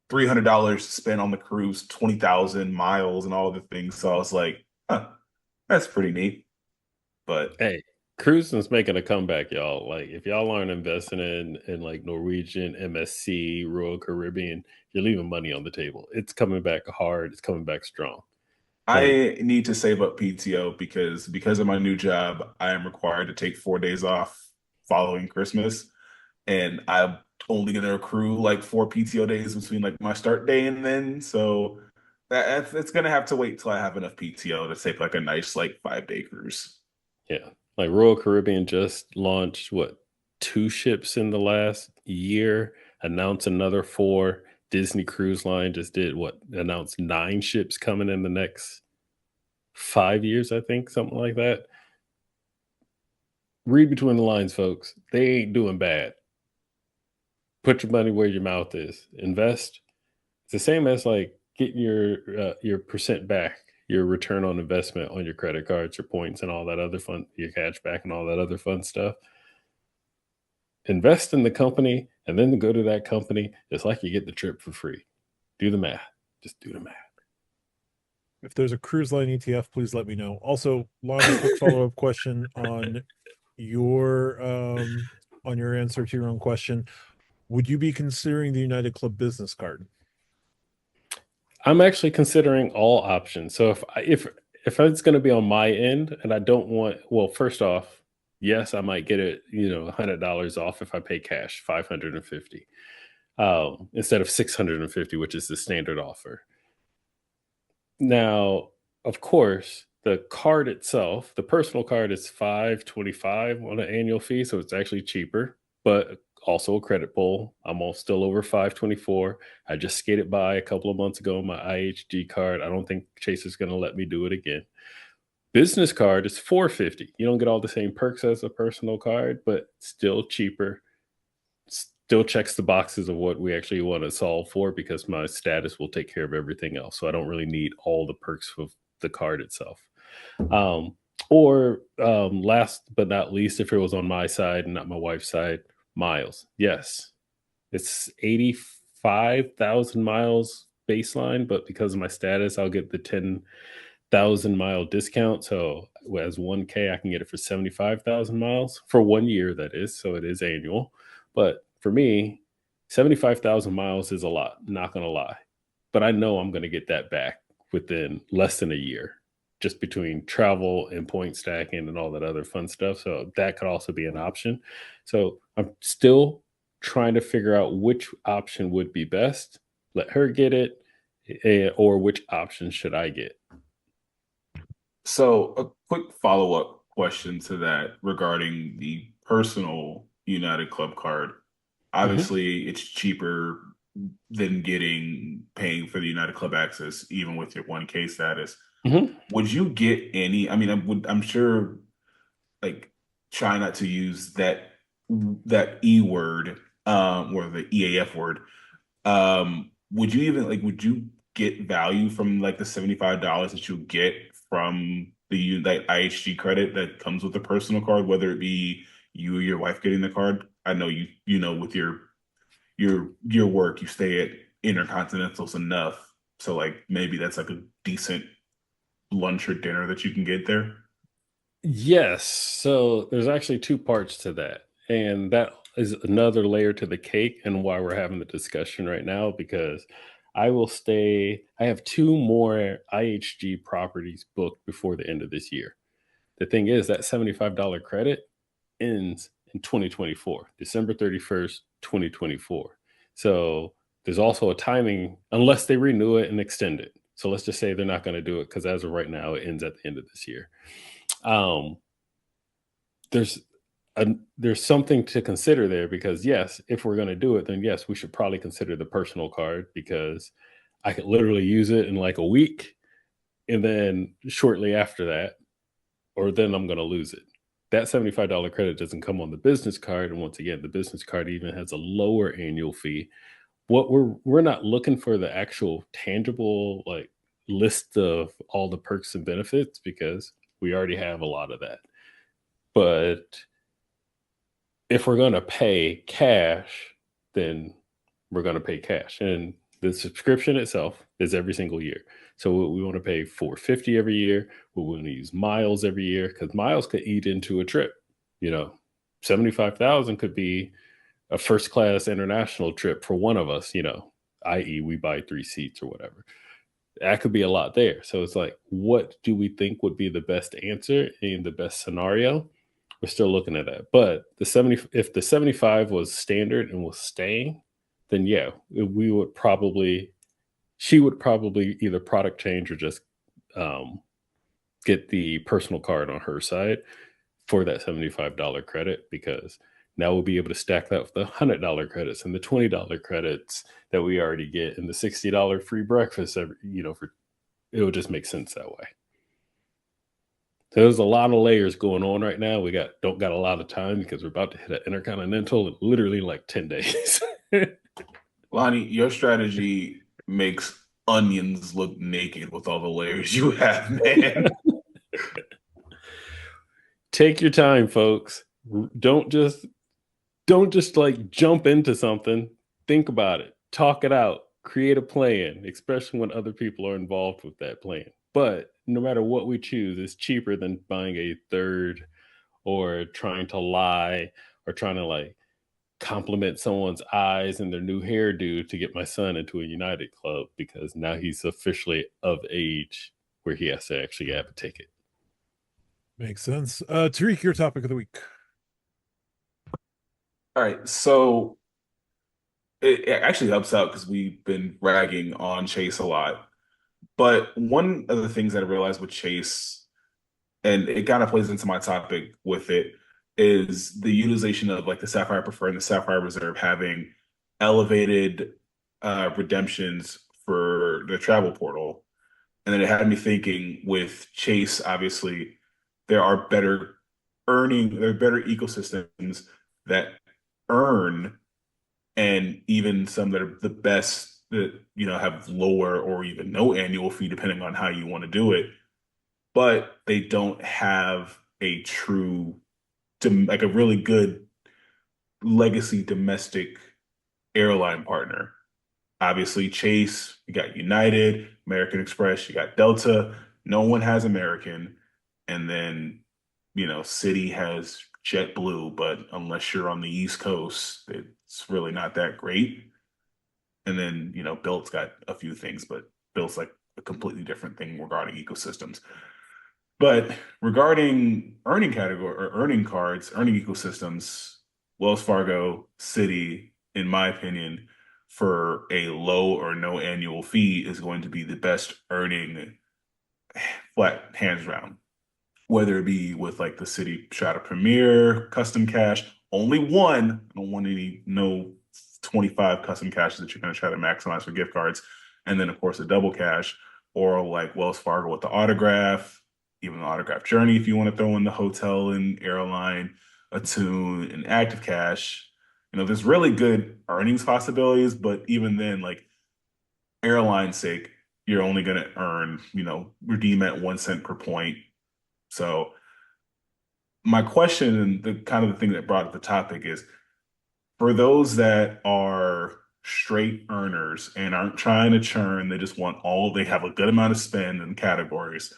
$300 to spend on the cruise, 20,000 miles and all the things. So I was like, huh, that's pretty neat. But Hey, cruising's making a comeback, y'all. Like if y'all aren't investing in like Norwegian, MSC, Royal Caribbean, you're leaving money on the table. It's coming back hard. It's coming back strong. Like, I need to save up PTO because of my new job, I am required to take 4 days off following Christmas, and I'm only going to accrue like 4 PTO days between like my start day and then. So it's going to have to wait till I have enough PTO to take like a nice like 5 day cruise. yeah. Like Royal Caribbean just launched 2 ships in the last year, announced another 4. Disney Cruise Line just did announced 9 ships coming in the next 5 years, I think, something like that. Read between the lines, folks. They ain't doing bad. Put your money where your mouth is. Invest. It's the same as like getting your percent back, your return on investment on your credit cards, your points, and all that other fun, your cash back, and all that other fun stuff. Invest in the company, and then go to that company. It's like you get the trip for free. Do the math. Just do the math. If there's a cruise line ETF, please let me know. Also, Lani, quick follow-up question on your on your answer to your own question. Would you be considering the United Club business card? I'm actually considering all options. So if it's going to be on my end and I don't want, well, first off, yes, I might get it, $100 off if I pay cash, 550 instead of 650, which is the standard offer. Now, of course, the card itself, the personal card is $525 on an annual fee, so it's actually cheaper, but also a credit pull. I'm all still over 524. I just skated by a couple of months ago on my IHG card. I don't think Chase is going to let me do it again. Business card is $450. You don't get all the same perks as a personal card, but still cheaper. Still checks the boxes of what we actually want to solve for because my status will take care of everything else. So I don't really need all the perks of the card itself. Last but not least, if it was on my side and not my wife's side, miles. Yes, it's 85,000 miles baseline, but because of my status, I'll get the 10,000 mile discount. So as 1K, I can get it for 75,000 miles for 1 year, that is. So it is annual. But for me, 75,000 miles is a lot, not going to lie. But I know I'm going to get that back within less than a year, just between travel and point stacking and all that other fun stuff. So that could also be an option. So I'm still trying to figure out which option would be best. Let her get it, or which option should I get? So, a quick follow-up question to that regarding the personal United Club card. Obviously, it's cheaper than paying for the United Club access, even with your 1K status. Would you get any? I mean, I'm sure, like, try not to use that E word, or the EAF word. Would you get value from like the $75 that you get from that IHG credit that comes with the personal card, whether it be you or your wife getting the card? I know with your work, you stay at Intercontinentals enough, so like maybe that's like a decent lunch or dinner that you can get there. Yes. So there's actually two parts to that. And that is another layer to the cake and why we're having the discussion right now, because I have two more IHG properties booked before the end of this year. The thing is that $75 credit ends in 2024, December 31st, 2024. So there's also a timing, unless they renew it and extend it. So let's just say they're not going to do it because as of right now, it ends at the end of this year. There's something to consider there because yes, if we're going to do it, then yes, we should probably consider the personal card because I could literally use it in like a week, and then shortly after that, or then I'm going to lose it. That $75 credit doesn't come on the business card, and once again, the business card even has a lower annual fee. What we're not looking for the actual tangible like list of all the perks and benefits because we already have a lot of that. But if we're going to pay cash, then we're going to pay cash. And the subscription itself is every single year. So we want to pay $450 every year. We want to use miles every year because miles could eat into a trip. 75,000 could be a first class international trip for one of us, i.e. we buy 3 seats or whatever. That could be a lot there. So it's like, what do we think would be the best answer in the best scenario? We're still looking at that. But if the 75 was standard and was staying, then yeah, she would probably either product change or just get the personal card on her side for that $75 credit, because now we'll be able to stack that with the $100 credits and the $20 credits that we already get and the $60 free breakfast it would just make sense that way. So there's a lot of layers going on right now. We don't got a lot of time because we're about to hit an Intercontinental in literally like 10 days. Lani, your strategy makes onions look naked with all the layers you have, man. Take your time, folks. Don't just like jump into something. Think about it. Talk it out. Create a plan, especially when other people are involved with that plan. But no matter what we choose, it's cheaper than buying a third or trying to lie or trying to like compliment someone's eyes and their new hairdo to get my son into a United club because now he's officially of age where he has to actually have a ticket. Makes sense. Tariq, your topic of the week. All right, so it actually helps out because we've been ragging on Chase a lot. But one of the things that I realized with Chase, and it kind of plays into my topic with it, is the utilization of like the Sapphire Preferred and the Sapphire Reserve having elevated redemptions for the travel portal. And then it had me thinking with Chase, obviously, there are there are better ecosystems that earn, and even some that are the best that, have lower or even no annual fee, depending on how you want to do it. But they don't have a true, like a really good legacy domestic airline partner. Obviously, Chase, you got United, American Express, you got Delta. No one has American. And then, City has JetBlue, but unless you're on the East Coast, it's really not that great. And then, Bilt's got a few things, but Bilt's like a completely different thing regarding ecosystems. But regarding earning category or earning cards, earning ecosystems, Wells Fargo, Citi, in my opinion, for a low or no annual fee is going to be the best earning flat hands down. Whether it be with like the Citi Strata Premier, custom cash, only one. I don't want no 25 custom caches that you're going to try to maximize for gift cards. And then, of course, a double cash, or like Wells Fargo with the autograph, even the autograph journey if you want to throw in the hotel and airline, attune, and active cash. There's really good earnings possibilities, but even then, like airline sake, you're only going to earn, redeem at 1 cent per point. So my question and the kind of the thing that brought up the topic is for those that are straight earners and aren't trying to churn, they have a good amount of spend in categories.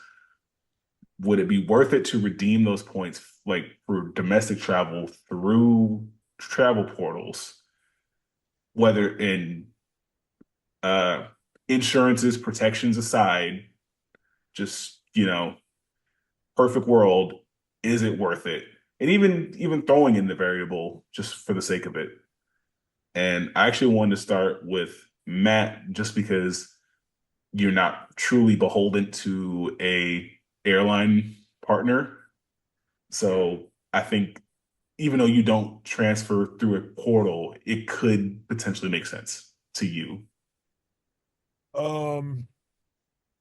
Would it be worth it to redeem those points like for domestic travel through travel portals, whether in insurances, protections aside, just, perfect world, is it worth it? And even throwing in the variable just for the sake of it. And I actually wanted to start with Matt just because you're not truly beholden to a airline partner. So I think even though you don't transfer through a portal, it could potentially make sense to you.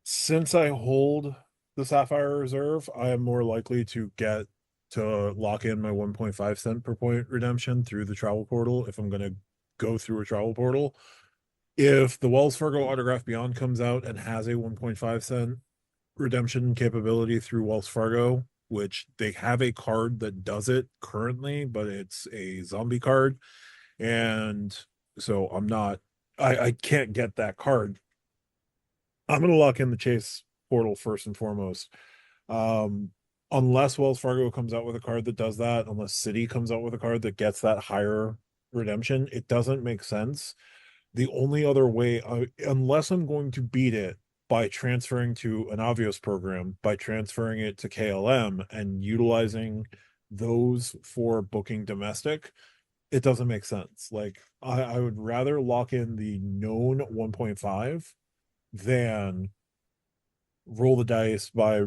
Since I hold the Sapphire Reserve, I am more likely to get to lock in my 1.5 cent per point redemption through the travel portal if I'm going to go through a travel portal. If the Wells Fargo Autograph Beyond comes out and has a 1.5 cent redemption capability through Wells Fargo, which they have a card that does it currently, but it's a zombie card. And so I can't get that card. I'm going to lock in the Chase portal first and foremost. Unless Wells Fargo comes out with a card that does that, unless Citi comes out with a card that gets that higher redemption, it doesn't make sense. The only other way, unless I'm going to beat it by transferring to an Avios program, by transferring it to KLM and utilizing those for booking domestic, it doesn't make sense. Like I would rather lock in the known 1.5 than roll the dice by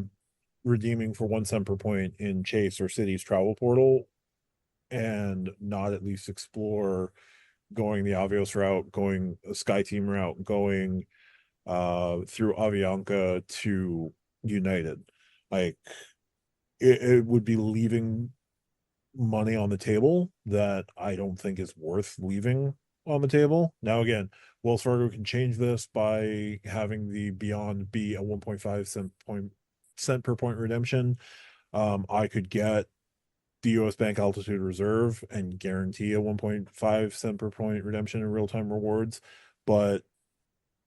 redeeming for 1 cent per point in Chase or Citi's travel portal and not at least explore going the Avios route, going a SkyTeam route, going through Avianca to United. Like it would be leaving money on the table that I don't think is worth leaving on the table. Now again, Wells Fargo can change this by having the Beyond be a 1.5 cent per point redemption. I could get the US Bank Altitude Reserve and guarantee a 1.5 cent per point redemption in real-time rewards. But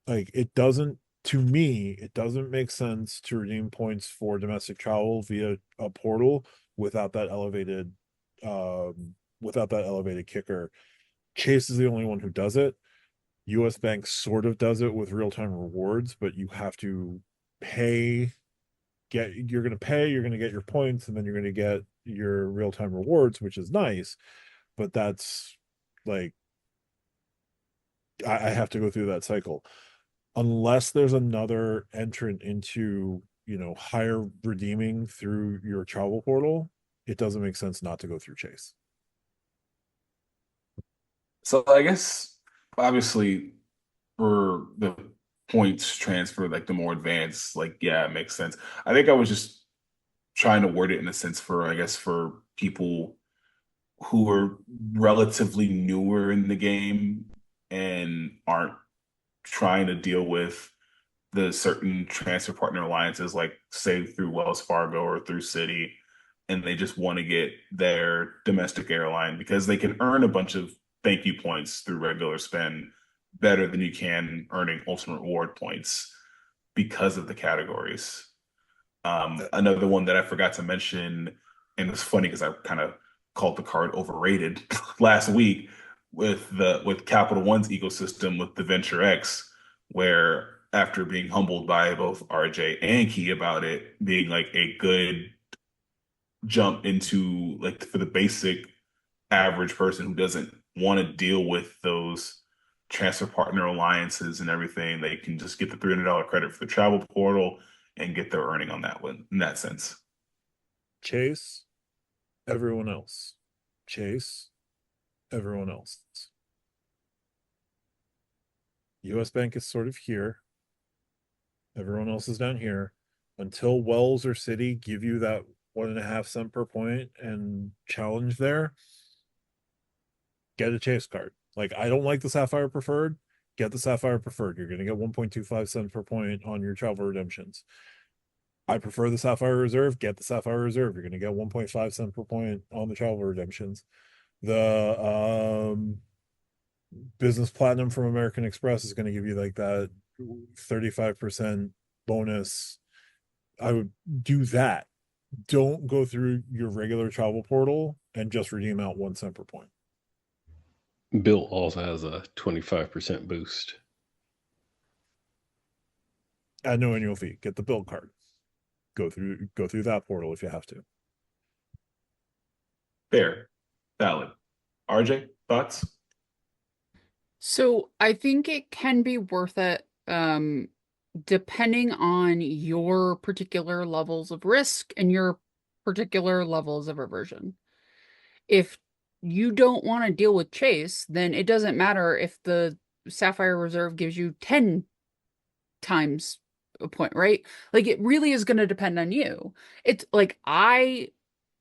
like to me, it doesn't make sense to redeem points for domestic travel via a portal without that elevated without that elevated kicker. Chase is the only one who does it. US Bank sort of does it with real-time rewards, but you have to pay. You're going to pay, you're going to get your points, and then you're going to get your real-time rewards, which is nice. But that's like, I have to go through that cycle. Unless there's another entrant into, higher redeeming through your travel portal, it doesn't make sense not to go through Chase. So I guess obviously for the points transfer, like the more advanced, like yeah, it makes sense. I think I was just trying to word it in a sense for, I guess, for people who are relatively newer in the game and aren't trying to deal with the certain transfer partner alliances, like say through Wells Fargo or through Citi, and they just want to get their domestic airline because they can earn a bunch of thank you points through regular spend better than you can earning ultimate reward points because of the categories. Another one that I forgot to mention, and it's funny because I kind of called the card overrated last week with Capital One's ecosystem with the Venture X, where after being humbled by both RJ and Key about it being like a good jump into like for the basic average person who doesn't want to deal with those transfer partner alliances and everything, they can just get the $300 credit for the travel portal and get their earning on that one in that sense. Chase, everyone else. Chase, everyone else. US Bank is sort of here. Everyone else is down here. Until Wells or Citi give you that 1.5 cent per point and challenge there, get a Chase card. Like, I don't like the Sapphire Preferred. Get the Sapphire Preferred. You're going to get 1.25 cents per point on your travel redemptions. I prefer the Sapphire Reserve. Get the Sapphire Reserve. You're going to get 1.5 cents per point on the travel redemptions. The Business Platinum from American Express is going to give you like that 35% bonus. I would do that. Don't go through your regular travel portal and just redeem out 1 cent per point. Bill also has a 25% boost. At no annual fee. Get the Bill card. Go through that portal if you have to. Fair. Valid. RJ, thoughts? So I think it can be worth it, depending on your particular levels of risk and your particular levels of aversion. If you don't want to deal with Chase, then it doesn't matter if the Sapphire Reserve gives you 10 times a point, right? Like, it really is going to depend on you. It's like, I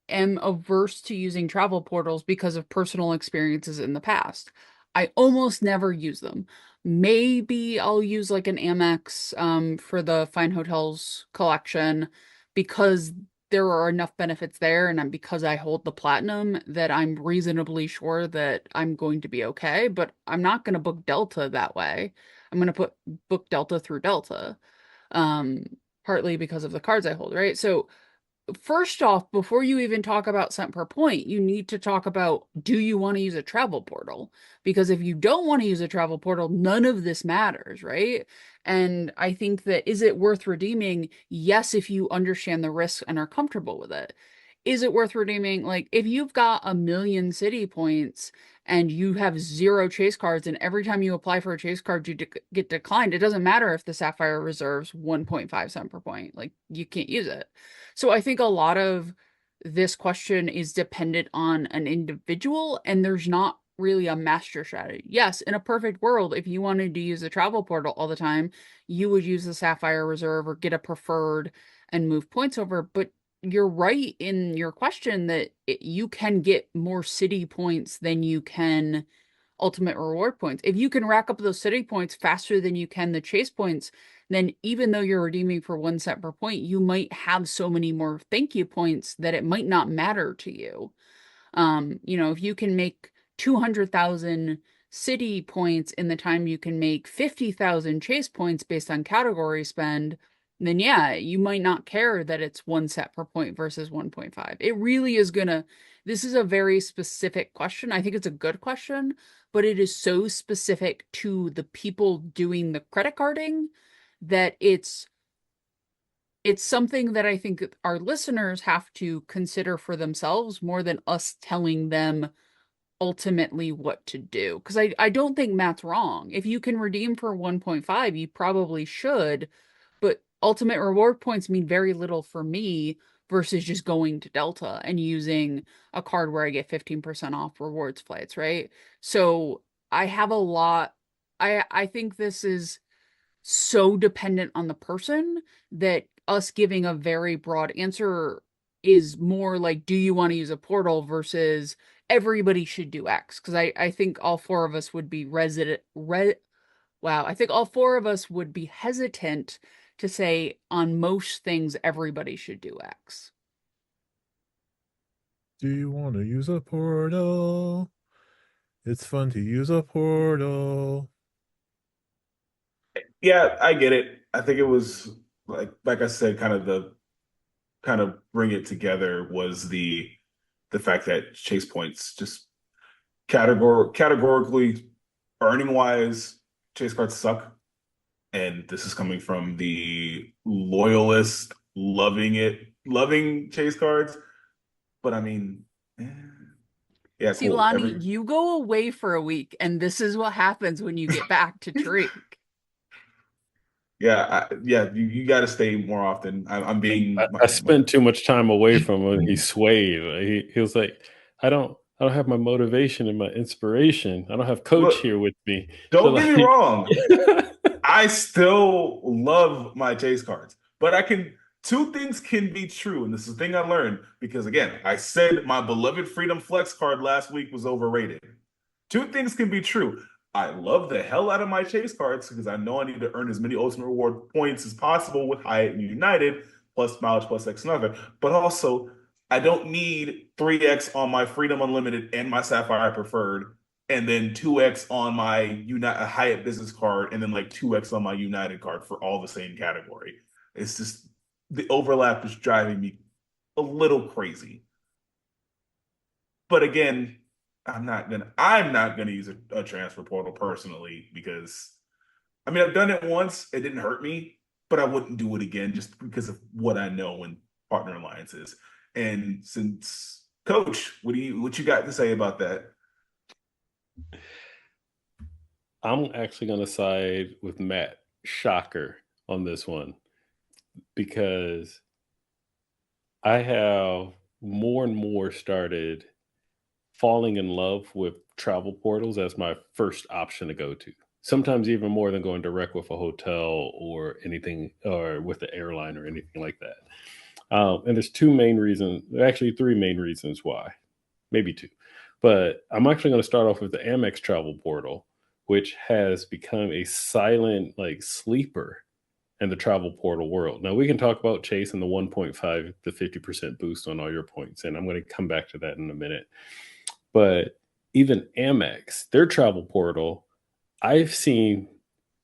am averse to using travel portals because of personal experiences in the past. I almost never use them. Maybe I'll use like an Amex for the Fine Hotels collection because there are enough benefits there, and because I hold the platinum that I'm reasonably sure that I'm going to be okay, but I'm not going to book Delta that way. I'm going to book Delta through Delta, partly because of the cards I hold, right? So first off, before you even talk about cent per point, you need to talk about, do you want to use a travel portal? Because if you don't want to use a travel portal, none of this matters, right? And I think that, is it worth redeeming? Yes, if you understand the risks and are comfortable with it. Is it worth redeeming? Like, if you've got 1 million Citi points and you have 0 Chase cards, and every time you apply for a Chase card, you get declined, it doesn't matter if the Sapphire Reserve's 1.5 cent per point. Like, you can't use it. So I think a lot of this question is dependent on an individual, and there's not really a master strategy. Yes, in a perfect world, if you wanted to use a travel portal all the time, you would use the Sapphire Reserve or get a preferred and move points over. But you're right in your question that you can get more Citi points than you can ultimate reward points. If you can rack up those Citi points faster than you can the Chase points, then even though you're redeeming for 1 cent per point, you might have so many more thank you points that it might not matter to you. If you can make 200,000 Citi points in the time you can make 50,000 Chase points based on category spend, then yeah, you might not care that it's 1 cent per point versus 1.5. It really is going to this is a very specific question. I think it's a good question, but it is so specific to the people doing the credit carding that it's something that I think our listeners have to consider for themselves more than us telling them ultimately what to do. Because I don't think Matt's wrong. If you can redeem for 1.5, you probably should, but ultimate reward points mean very little for me versus just going to Delta and using a card where I get 15% off rewards flights, right? So I have a lot. I think this is so dependent on the person that us giving a very broad answer is more like, do you want to use a portal versus everybody should do X? Because I think all four of us would be I think all four of us would be hesitant to say on most things everybody should do X. Do you want to use a portal? It's fun to use a portal. Yeah, I get it. I think it was like I said, kind of bring it together was the fact that Chase points just categorically earning wise, Chase cards suck. And this is coming from the loyalist, loving Chase cards. But I mean, yeah, See, cool. Lani, you go away for a week, and this is what happens when you get back to drink. Yeah, you got to stay more often. I'm being. I spent too much time away from him. He swayed. He was like, I don't have my motivation and my inspiration. I don't have coach Look, here with me. Don't So, get me wrong. I still love my Chase cards, but two things can be true, and this is the thing I learned because again, I said my beloved Freedom Flex card last week was overrated. Two things can be true. I love the hell out of my Chase cards because I know I need to earn as many ultimate reward points as possible with Hyatt and United, plus mileage, plus X and other. But also, I don't need 3X on my Freedom Unlimited and my Sapphire Preferred, and then 2X on my Hyatt Business card, and then like 2X on my United card for all the same category. It's just the overlap is driving me a little crazy. But again, I'm not gonna use a transfer portal personally because I mean I've done it once, it didn't hurt me, but I wouldn't do it again just because of what I know in partner alliances. And since Coach, what you got to say about that? I'm actually going to side with Matt. Shocker on this one because I have more and more started falling in love with travel portals as my first option to go to. Sometimes even more than going direct with a hotel or anything, or with the airline or anything like that. And there's three main reasons why, maybe two. But I'm actually going to start off with the Amex travel portal, which has become a silent sleeper in the travel portal world. Now we can talk about Chase and the 1.5 to 50% boost on all your points, and I'm going to come back to that in a minute. But even Amex, their travel portal, I've seen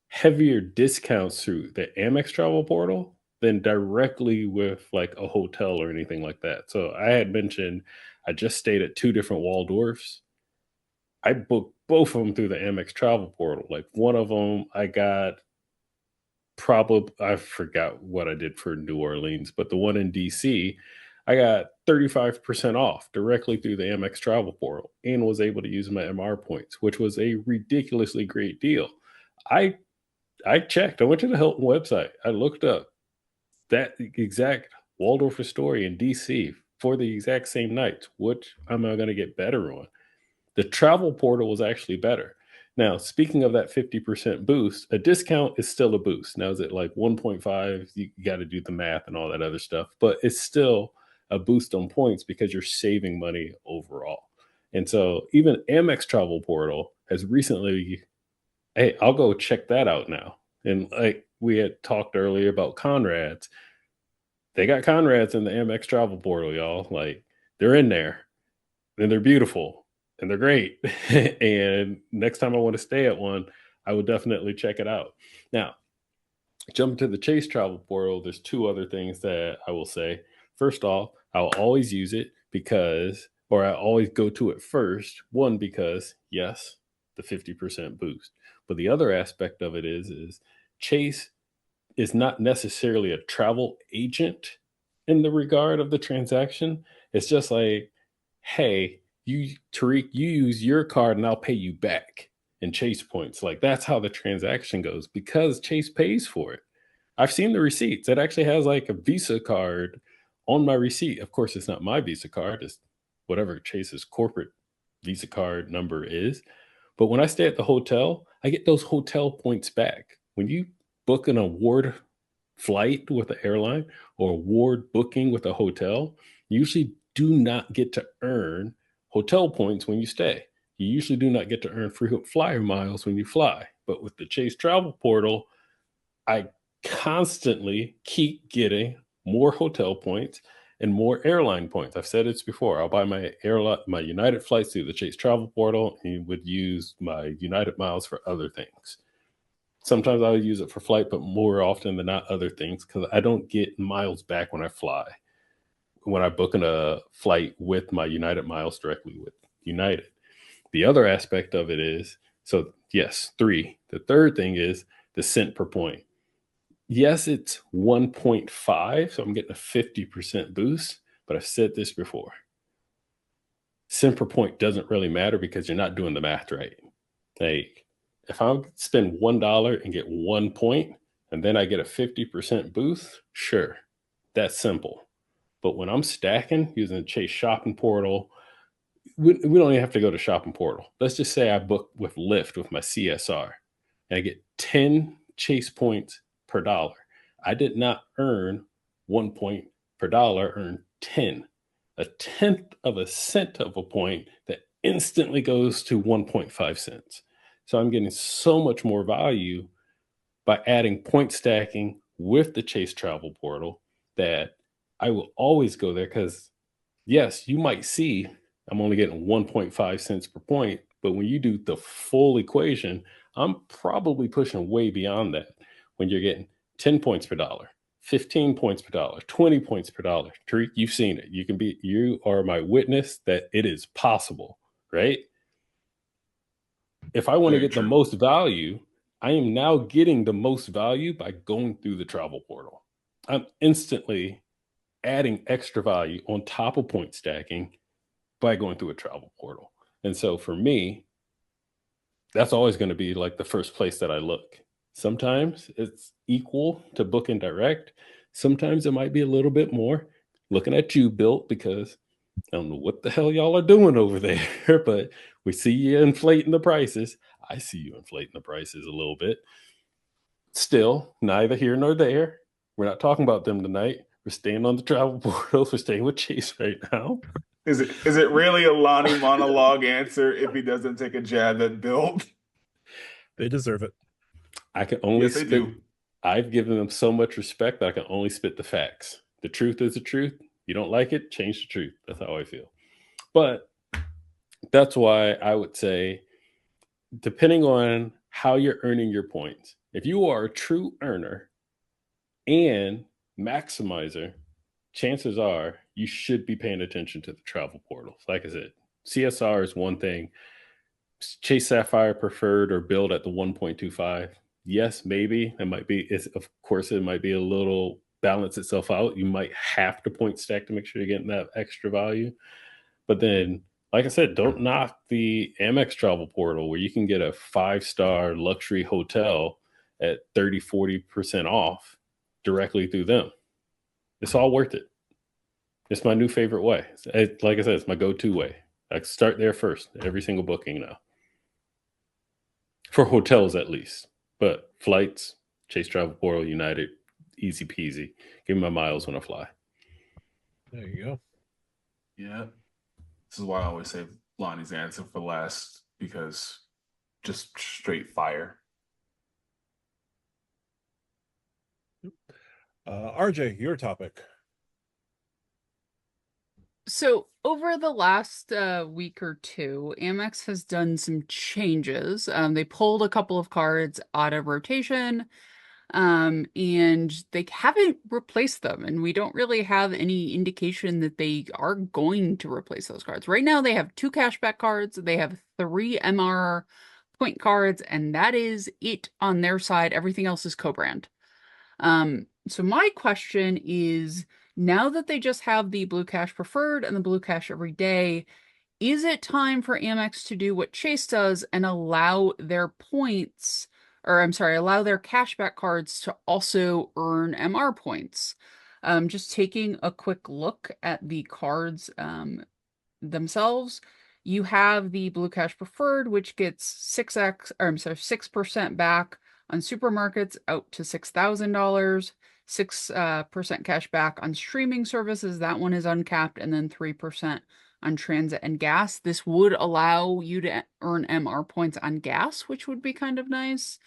heavier discounts through the Amex travel portal than directly with like a hotel or anything like that. So I had mentioned I just stayed at two different Waldorfs. I booked both of them through the Amex travel portal. Like one of them, I got I forgot what I did for New Orleans, but the one in DC, I got 35% off directly through the Amex travel portal and was able to use my MR points, which was a ridiculously great deal. I checked. I went to the Hilton website. I looked up that exact Waldorf Astoria in DC for the exact same nights. Which am I going to get better on? The travel portal was actually better. Now, speaking of that 50% boost, a discount is still a boost. Now, is it like 1.5? You got to do the math and all that other stuff, but it's still a boost on points because you're saving money overall. And so even Amex travel portal has recently, hey, I'll go check that out now. And like we had talked earlier about Conrad's, they got Conrad's in the Amex travel portal, y'all. Like they're in there and they're beautiful and they're great. And next time I want to stay at one, I would definitely check it out. Now, jumping to the Chase travel portal, there's two other things that I will say. First off, I'll always use it because or I always go to it first. One, because yes, the 50% boost. But the other aspect of it is Chase is not necessarily a travel agent in the regard of the transaction. It's just like, hey, you Tariq, you use your card and I'll pay you back in Chase points. Like that's how the transaction goes because Chase pays for it. I've seen the receipts. It actually has like a Visa card on my receipt. Of course, it's not my Visa card. It's whatever Chase's corporate Visa card number is. But when I stay at the hotel, I get those hotel points back. When you book an award flight with the airline or award booking with a hotel, you usually do not get to earn hotel points when you stay. You usually do not get to earn frequent flyer miles when you fly. But with the Chase Travel Portal, I constantly keep getting more hotel points and more airline points. I've said this before. I'll buy my United flights through the Chase Travel Portal and would use my United miles for other things. Sometimes I'll use it for flight, but more often than not other things because I don't get miles back when I fly. When I book in a flight with my United miles directly with United. The other aspect of it is, so yes, 3. The third thing is the cent per point. Yes, it's 1.5, so I'm getting a 50% boost, but I've said this before. Cent per point doesn't really matter because you're not doing the math right. Like, if I spend $1 and get 1 point, and then I get a 50% boost, sure, that's simple. But when I'm stacking using the Chase Shopping Portal, we don't even have to go to Shopping Portal. Let's just say I book with Lyft with my CSR, and I get 10 Chase points per dollar. I did not earn 1 point per dollar, earn 10. A tenth of a cent of a point that instantly goes to 1.5 cents. So I'm getting so much more value by adding point stacking with the Chase Travel Portal that I will always go there because, yes, you might see I'm only getting 1.5 cents per point, but when you do the full equation, I'm probably pushing way beyond that when you're getting 10 points per dollar, 15 points per dollar, 20 points per dollar. Tariq, you've seen it. You are my witness that it is possible, right? If I want to Very get the true. most value, I am now getting the most value by going through the travel portal. I'm instantly adding extra value on top of point stacking by going through a travel portal. And so for me, that's always going to be like the first place that I look. Sometimes it's equal to booking direct. Sometimes it might be a little bit more. Looking at you, Built, because I don't know what the hell y'all are doing over there, but we see you inflating the prices. I see you inflating the prices a little bit. Still, neither here nor there. We're not talking about them tonight. We're staying on the travel portals. We're staying with Chase right now. Is it really a Lani monologue answer if he doesn't take a jab at Build? They deserve it. I can only Yes, they do. I've given them so much respect that I can only spit the facts. The truth is the truth. You don't like it, change the truth. That's how I feel. But that's why I would say, depending on how you're earning your points, if you are a true earner and maximizer, chances are you should be paying attention to the travel portals. Like I said, CSR is one thing. Chase Sapphire preferred or build at the 1.25. Yes, maybe it might be. Of course, it might be a little balance itself out. You might have to point stack to make sure you're getting that extra value. But then, like I said, don't knock the Amex travel portal where you can get a 5-star luxury hotel at 30-40% off directly through them. It's all worth it. It's my new favorite way. Like I said, it's my go-to way. I start there first, every single booking now. For hotels, at least. But flights, Chase Travel Portal, United, easy peasy. Give me my miles when I fly. There you go. Yeah. This is why I always save Lonnie's answer for last, because just straight fire. RJ, your topic. So over the last week or two, Amex has done some changes. They pulled a couple of cards out of rotation. And they haven't replaced them, and we don't really have any indication that they are going to replace those cards. Right now, they have 2 cashback cards, they have 3 MR point cards, and that is it on their side. Everything else is co-brand. So my question is, now that they just have the Blue Cash Preferred and the Blue Cash Everyday, is it time for Amex to do what Chase does and allow their points, or I'm sorry, allow their cashback cards to also earn MR points? Just taking a quick look at the cards themselves, you have the Blue Cash Preferred, which gets 6% back on supermarkets out to $6,000, 6% cash back on streaming services. That one is uncapped, and then 3% on transit and gas. This would allow you to earn MR points on gas, which would be kind of nice.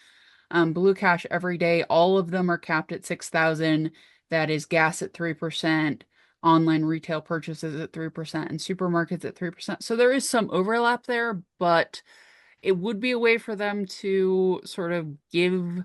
Blue Cash Everyday, all of them are capped at 6,000. That is gas at 3%, online retail purchases at 3%, and supermarkets at 3%. So there is some overlap there, but it would be a way for them to sort of give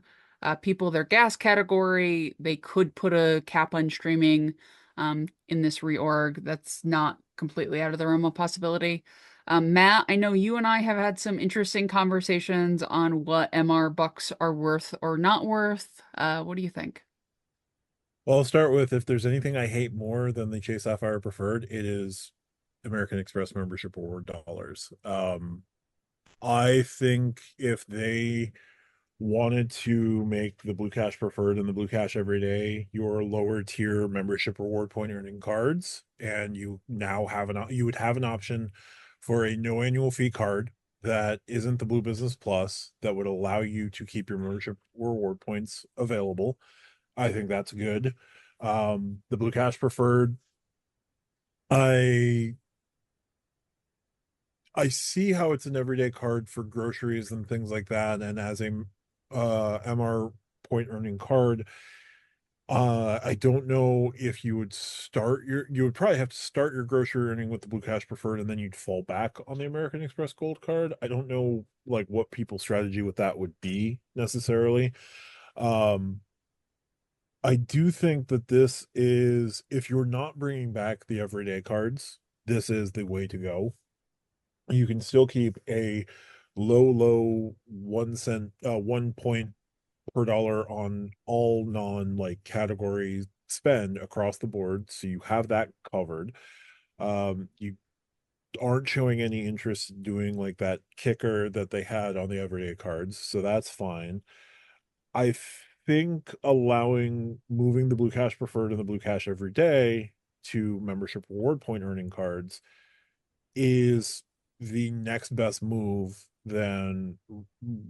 people their gas category. They could put a cap on streaming in this reorg. That's not completely out of the realm of possibility. Matt, I know you and I have had some interesting conversations on what MR bucks are worth or not worth. What do you think? Well, I'll start with, if there's anything I hate more than the Chase Sapphire Preferred, it is American Express membership reward dollars. I think if they wanted to make the Blue Cash Preferred and the Blue Cash Everyday your lower tier membership reward point earning cards, and you now have you would have an option for a no annual fee card that isn't the Blue Business Plus, that would allow you to keep your membership reward points available. I think that's good. The Blue Cash Preferred, I see how it's an everyday card for groceries and things like that, and as a MR point earning card. I don't know if you would you would probably have to start your grocery earning with the Blue Cash Preferred, and then you'd fall back on the American Express Gold card. I don't know like what people's strategy with that would be necessarily. Um, I do think that this is, if you're not bringing back the everyday cards, this is the way to go. You can still keep a low 1 cent, 1 point per dollar on all non like category spend across the board, so you have that covered. You aren't showing any interest in doing like that kicker that they had on the everyday cards, so that's fine. I think moving the Blue Cash Preferred and the Blue Cash Everyday to membership reward point earning cards is the next best move than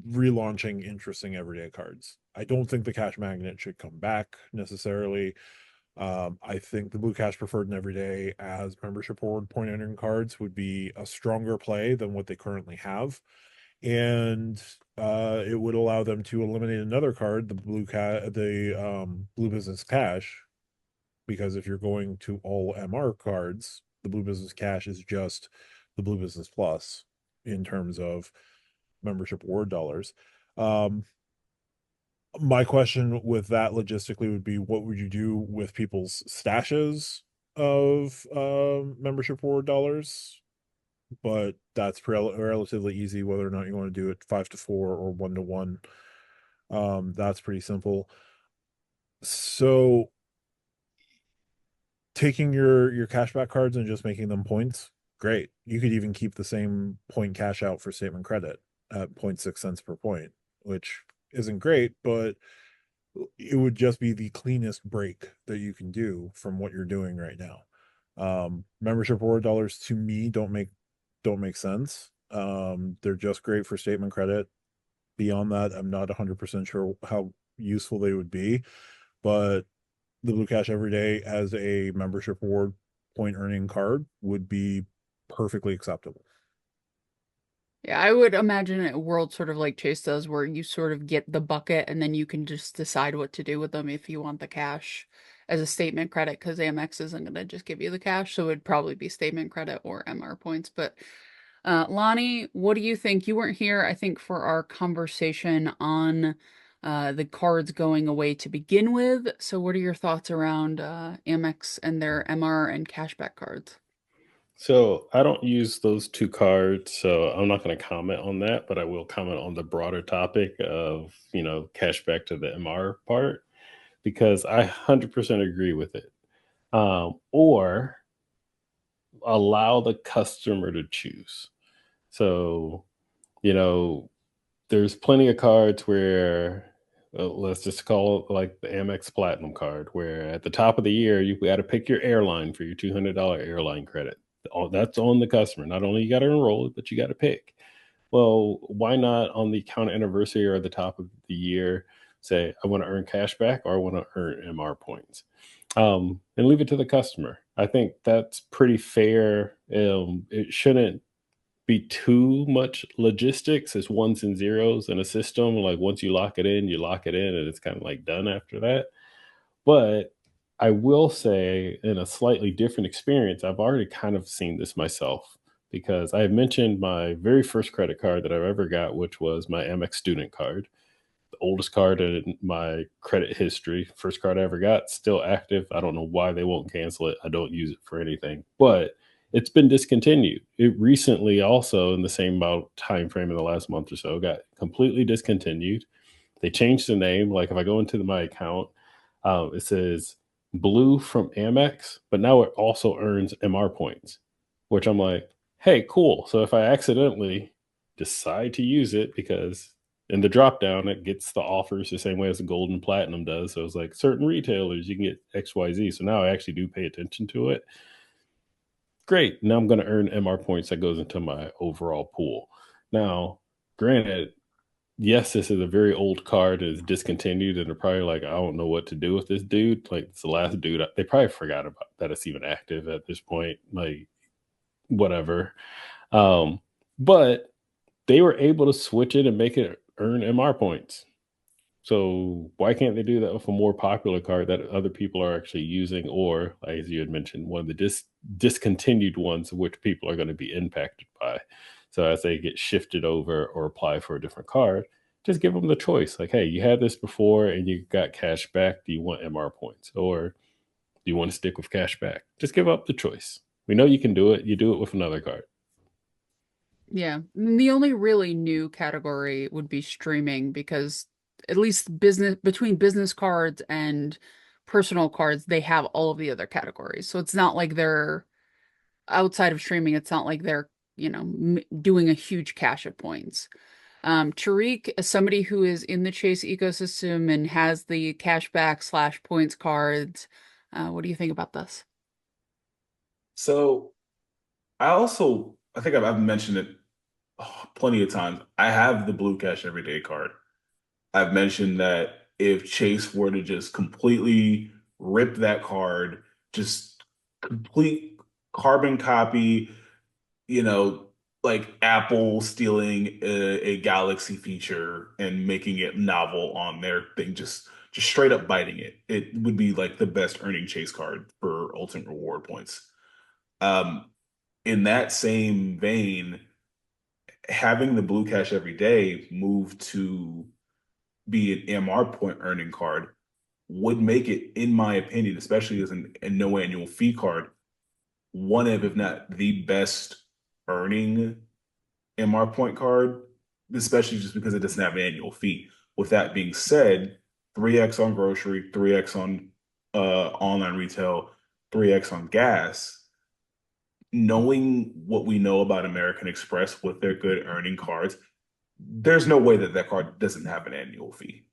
relaunching interesting everyday cards. I don't think the cash magnet should come back necessarily. I think the Blue Cash Preferred and Everyday as membership reward point earning cards would be a stronger play than what they currently have. And it would allow them to eliminate another card, the Blue Business Cash, because if you're going to all MR cards, the Blue Business Cash is just the Blue Business Plus in terms of membership reward dollars. My question with that logistically would be, what would you do with people's stashes of membership reward dollars? But that's relatively easy, whether or not you want to do it 5 to 4 or 1 to 1. That's pretty simple. So taking your cashback cards and just making them points, great. You could even keep the same point cash out for statement credit at 0.6 cents per point, which isn't great, but it would just be the cleanest break that you can do from what you're doing right now. Membership reward dollars to me don't make sense. They're just great for statement credit. Beyond that, I'm not 100% sure how useful they would be, but the Blue Cash Everyday as a membership reward point earning card would be perfectly acceptable. Yeah, I would imagine a world sort of like Chase does, where you sort of get the bucket and then you can just decide what to do with them if you want the cash as a statement credit, because Amex isn't going to just give you the cash. So it'd probably be statement credit or MR points. But Lani, what do you think? You weren't here, I think, for our conversation on the cards going away to begin with. So what are your thoughts around Amex and their MR and cashback cards? So I don't use those two cards, so I'm not going to comment on that, but I will comment on the broader topic of, cashback to the MR part because I 100% agree with it. Or allow the customer to choose. So, you know, there's plenty of cards where let's just call it like the Amex Platinum card, where at the top of the year you got to pick your airline for your $200 airline credit. That's on the customer. Not only you got to enroll it, but you got to pick. Well, why not on the account anniversary or the top of the year say I want to earn cash back or I want to earn MR points, and leave it to the customer. I think that's pretty fair. It shouldn't be too much logistics as ones and zeros in a system. Like once you lock it in, and it's kind of like done after that. But I will say, in a slightly different experience, I've already kind of seen this myself because I have mentioned my very first credit card that I've ever got, which was my Amex student card, the oldest card in my credit history. First card I ever got, still active. I don't know why they won't cancel it. I don't use it for anything, but it's been discontinued. It recently also, in the same about time frame in the last month or so, got completely discontinued. They changed the name. Like if I go into my account, it says Blue from Amex, but now it also earns MR points, which I'm like, hey, cool. So if I accidentally decide to use it, because in the drop down it gets the offers the same way as the gold and platinum does. So it's like certain retailers you can get XYZ. So now I actually do pay attention to it. Great. Now I'm going to earn MR points that goes into my overall pool. Now, granted, yes, this is a very old card. It's discontinued, and they're probably like, I don't know what to do with this dude. Like, it's the last dude. They probably forgot about that it's even active at this point. Like, whatever. Um, but they were able to switch it and make it earn MR points. So why can't they do that with a more popular card that other people are actually using, or as you had mentioned, one of the discontinued ones, which people are going to be impacted by? So as they get shifted over or apply for a different card, just give them the choice. Like, hey, you had this before and you got cash back. Do you want MR points, or do you want to stick with cash back? Just give up the choice. We know you can do it. You do it with another card. Yeah, the only really new category would be streaming because at least business between business cards and personal cards, they have all of the other categories. So it's not like they're outside of streaming, it's not like they're, doing a huge cache of points. Tariq, as somebody who is in the Chase ecosystem and has the cashback slash points cards, what do you think about this? So I think I've mentioned it plenty of times. I have the Blue Cash Everyday card. I've mentioned that if Chase were to just completely rip that card, just complete carbon copy, you know, like Apple stealing a Galaxy feature and making it novel on their thing, just straight up biting it. It would be like the best earning Chase card for ultimate reward points. Um, in that same vein, having the Blue Cash every day move to be an MR point earning card would make it, in my opinion, especially as a no annual fee card, one of, if not the best earning MR point card, especially just because it doesn't have an annual fee. With that being said, 3x on grocery, 3x on online retail, 3x on gas. Knowing what we know about American Express with their good earning cards, there's no way that that card doesn't have an annual fee.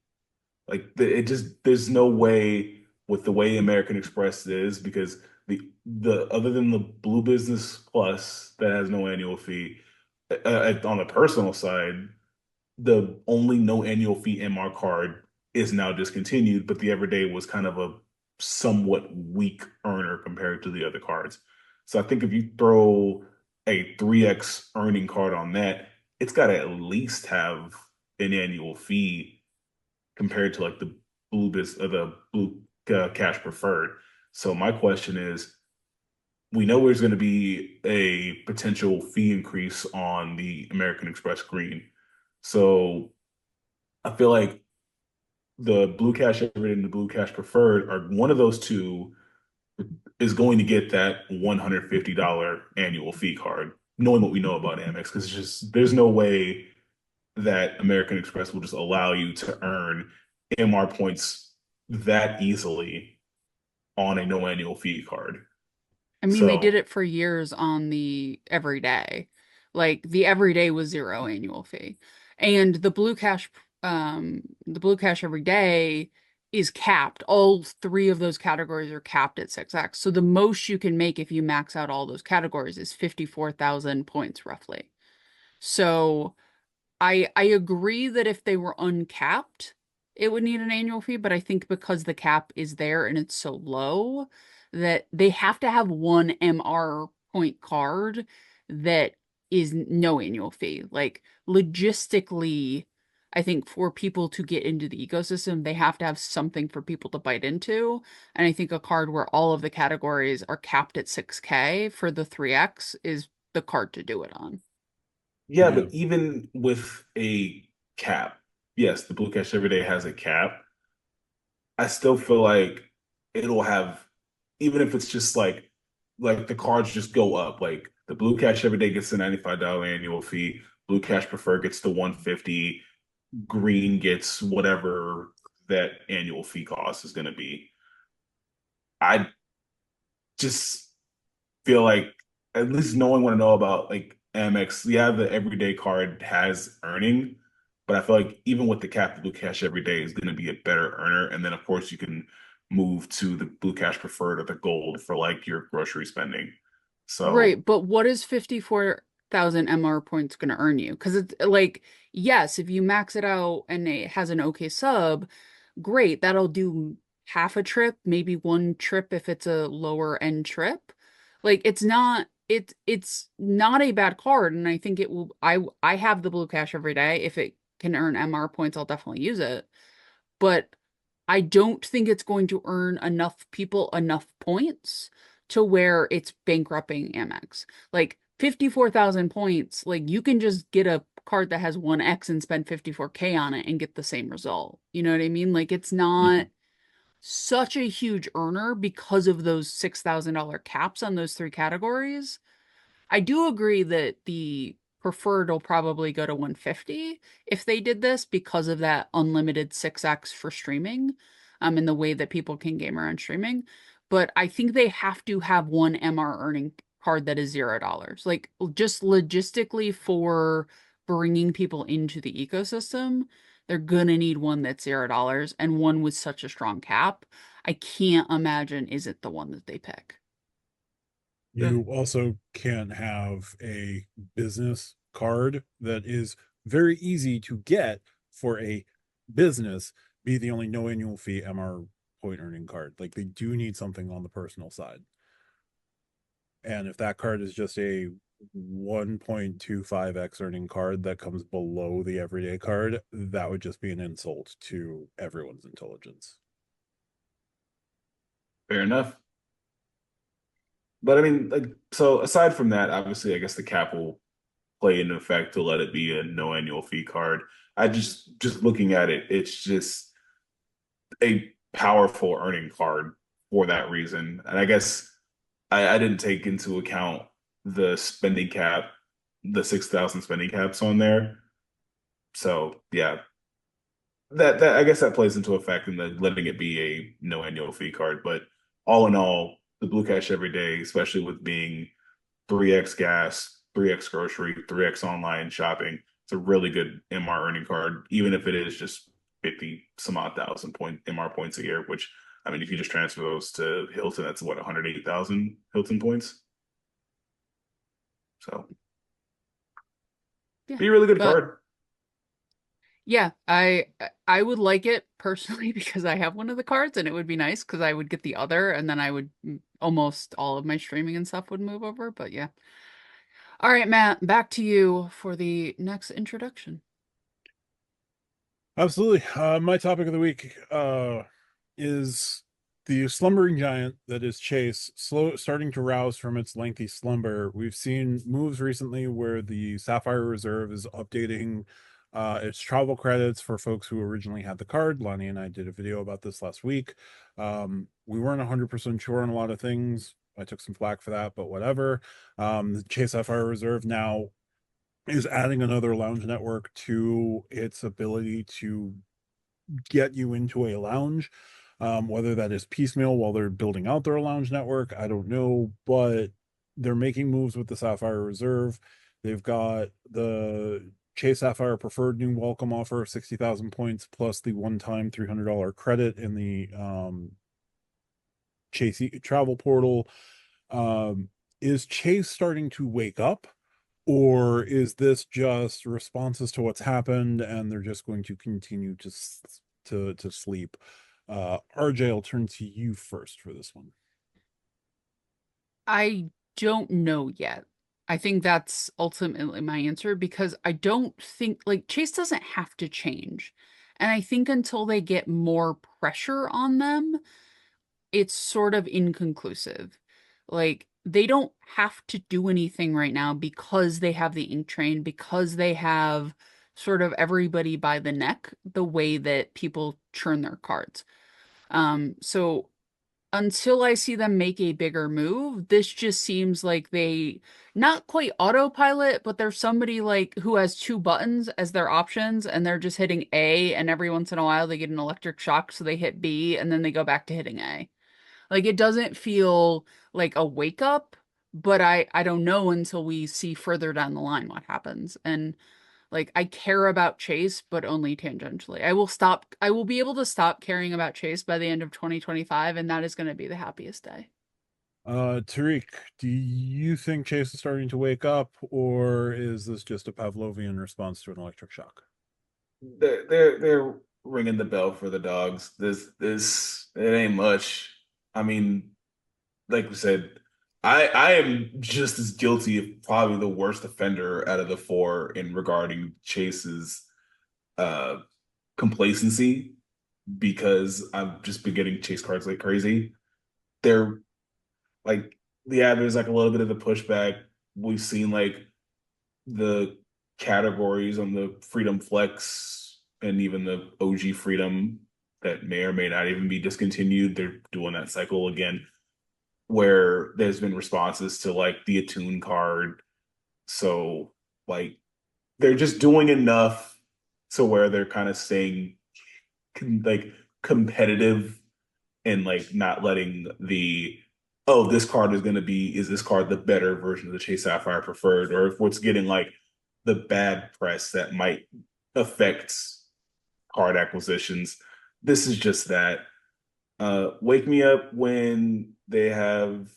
Like it just there's no way with the way American Express is because the other than the Blue Business Plus that has no annual fee, on the personal side, the only no annual fee MR card is now discontinued, but the Everyday was kind of a somewhat weak earner compared to the other cards. So I think if you throw a 3x earning card on that, it's got to at least have an annual fee compared to like the the blue cash preferred. So my question is, we know there's going to be a potential fee increase on the American Express Green. So I feel like the Blue Cash Everyday and the Blue Cash Preferred are one of those two is going to get that $150 annual fee card, knowing what we know about Amex, because it's just there's no way that American Express will just allow you to earn MR points that easily on a no annual fee card. I mean, they did So it for years on the everyday. Like the everyday was zero annual fee. And the Blue Cash everyday is capped. All three of those categories are capped at 6x. So the most you can make if you max out all those categories is 54,000 points roughly. So I agree that if they were uncapped, it would need an annual fee, but I think because the cap is there and it's so low that they have to have one MR point card that is no annual fee. Like logistically, I think for people to get into the ecosystem, they have to have something for people to bite into. And I think a card where all of the categories are capped at 6K for the 3X is the card to do it on. yeah, Yeah. but even with a cap, yes, the Blue Cash Everyday has a cap. I still feel like it'll have, even if it's just like the cards just go up. Like the Blue Cash Everyday gets the $95 annual fee, Blue Cash Preferred gets the 150, Green gets whatever that annual fee cost is going to be. I just feel like at least knowing what I know about like Amex, yeah, the everyday card has earning, but I feel like even with the cap, the Blue Cash Everyday is going to be a better earner. And then of course you can move to the Blue Cash Preferred or the Gold for like your grocery spending. So Right, but what is 54,000 MR points going to earn you? Because it's like, yes, if you max it out and it has an okay sub, great, that'll do half a trip, maybe one trip if it's a lower end trip. Like it's not a bad card, and I think it will I have the Blue Cash every day. If it can earn MR points, I'll definitely use it. But I don't think it's going to earn enough people enough points to where it's bankrupting Amex. Like 54,000 points, like you can just get a card that has 1x and spend 54K on it and get the same result. You know what I mean? Like it's not such a huge earner because of those $6,000 caps on those three categories. I do agree that the preferred will probably go to 150 if they did this because of that unlimited 6x for streaming, in the way that people can game around streaming. But I think they have to have one MR earning card that is $0. Like just logistically for bringing people into the ecosystem, they're gonna need one that's $0 and one with such a strong cap. I can't imagine is it the one that they pick. yeah, You also can't have a business card that is very easy to get for a business be the only no annual fee MR point earning card. Like they do need something on the personal side. And if that card is just a 1.25x earning card that comes below the everyday card, that would just be an insult to everyone's intelligence. fair enough. But I mean, like, so aside from that, obviously, I guess the cap will play into effect to let it be a no annual fee card. I just looking at it, it's just a powerful earning card for that reason. And I guess I didn't take into account the spending cap, the 6,000 spending caps on there. So yeah, that I guess that plays into effect in the letting it be a no annual fee card. But all in all, the Blue Cash every day, especially with being 3x gas, 3x grocery, 3x online shopping, it's a really good MR earning card, even if it is just 50 some odd thousand point MR points a year, which I mean, if you just transfer those to Hilton, that's what, 108,000 Hilton points. So Yeah. be a really good But card. yeah, I would like it personally because I have one of the cards and it would be nice because I would get the other and then I would almost all of my streaming and stuff would move over. But yeah. All right, Matt, back to you for the next introduction. Absolutely. My topic of the week is the slumbering giant that is Chase starting to rouse from its lengthy slumber. We've seen moves recently where the Sapphire Reserve is updating It's travel credits for folks who originally had the card. Lani and I did a video about this last week. We weren't 100% sure on a lot of things. I took some flack for that, but whatever. The Chase Sapphire Reserve now is adding another lounge network to its ability to get you into a lounge. Whether that is piecemeal while they're building out their lounge network, I don't know, but they're making moves with the Sapphire Reserve. They've got the Chase Sapphire Preferred new welcome offer of 60,000 points plus the one-time $300 credit in the Chase travel portal. Is Chase starting to wake up, or is this just responses to what's happened and they're just going to continue to sleep? RJ, I'll turn to you first for this one. I don't know yet. I think that's ultimately my answer because I don't think like Chase doesn't have to change. And I think until they get more pressure on them, it's sort of inconclusive. Like they don't have to do anything right now because they have the ink train, because they have sort of everybody by the neck the way that people churn their cards. So until I see them make a bigger move, this just seems like they not quite autopilot, but there's somebody like who has two buttons as their options and they're just hitting A and every once in a while they get an electric shock so they hit B and then they go back to hitting A. Like it doesn't feel like a wake up, but I don't know until we see further down the line what happens. And like I care about Chase, but only tangentially. I will be able to stop caring about Chase by the end of 2025, and that is going to be the happiest day. Tariq, do you think Chase is starting to wake up, or is this just a Pavlovian response to an electric shock? They're ringing the bell for the dogs. This it ain't much. I mean, like we said, I am just as guilty of probably the worst offender out of the four in regarding Chase's uh complacency because I've just been getting chase cards like crazy. They're like, yeah, there's like a little bit of the pushback. We've seen like the categories on the Freedom Flex and even the OG Freedom that may or may not even be discontinued. They're doing that cycle again where there's been responses to like the Attune card. So like they're just doing enough to where they're kind of staying like competitive and like not letting the oh, this card is this card the better version of the Chase Sapphire Preferred, or if what's getting like the bad press that might affect card acquisitions. This is just that. Wake me up when they have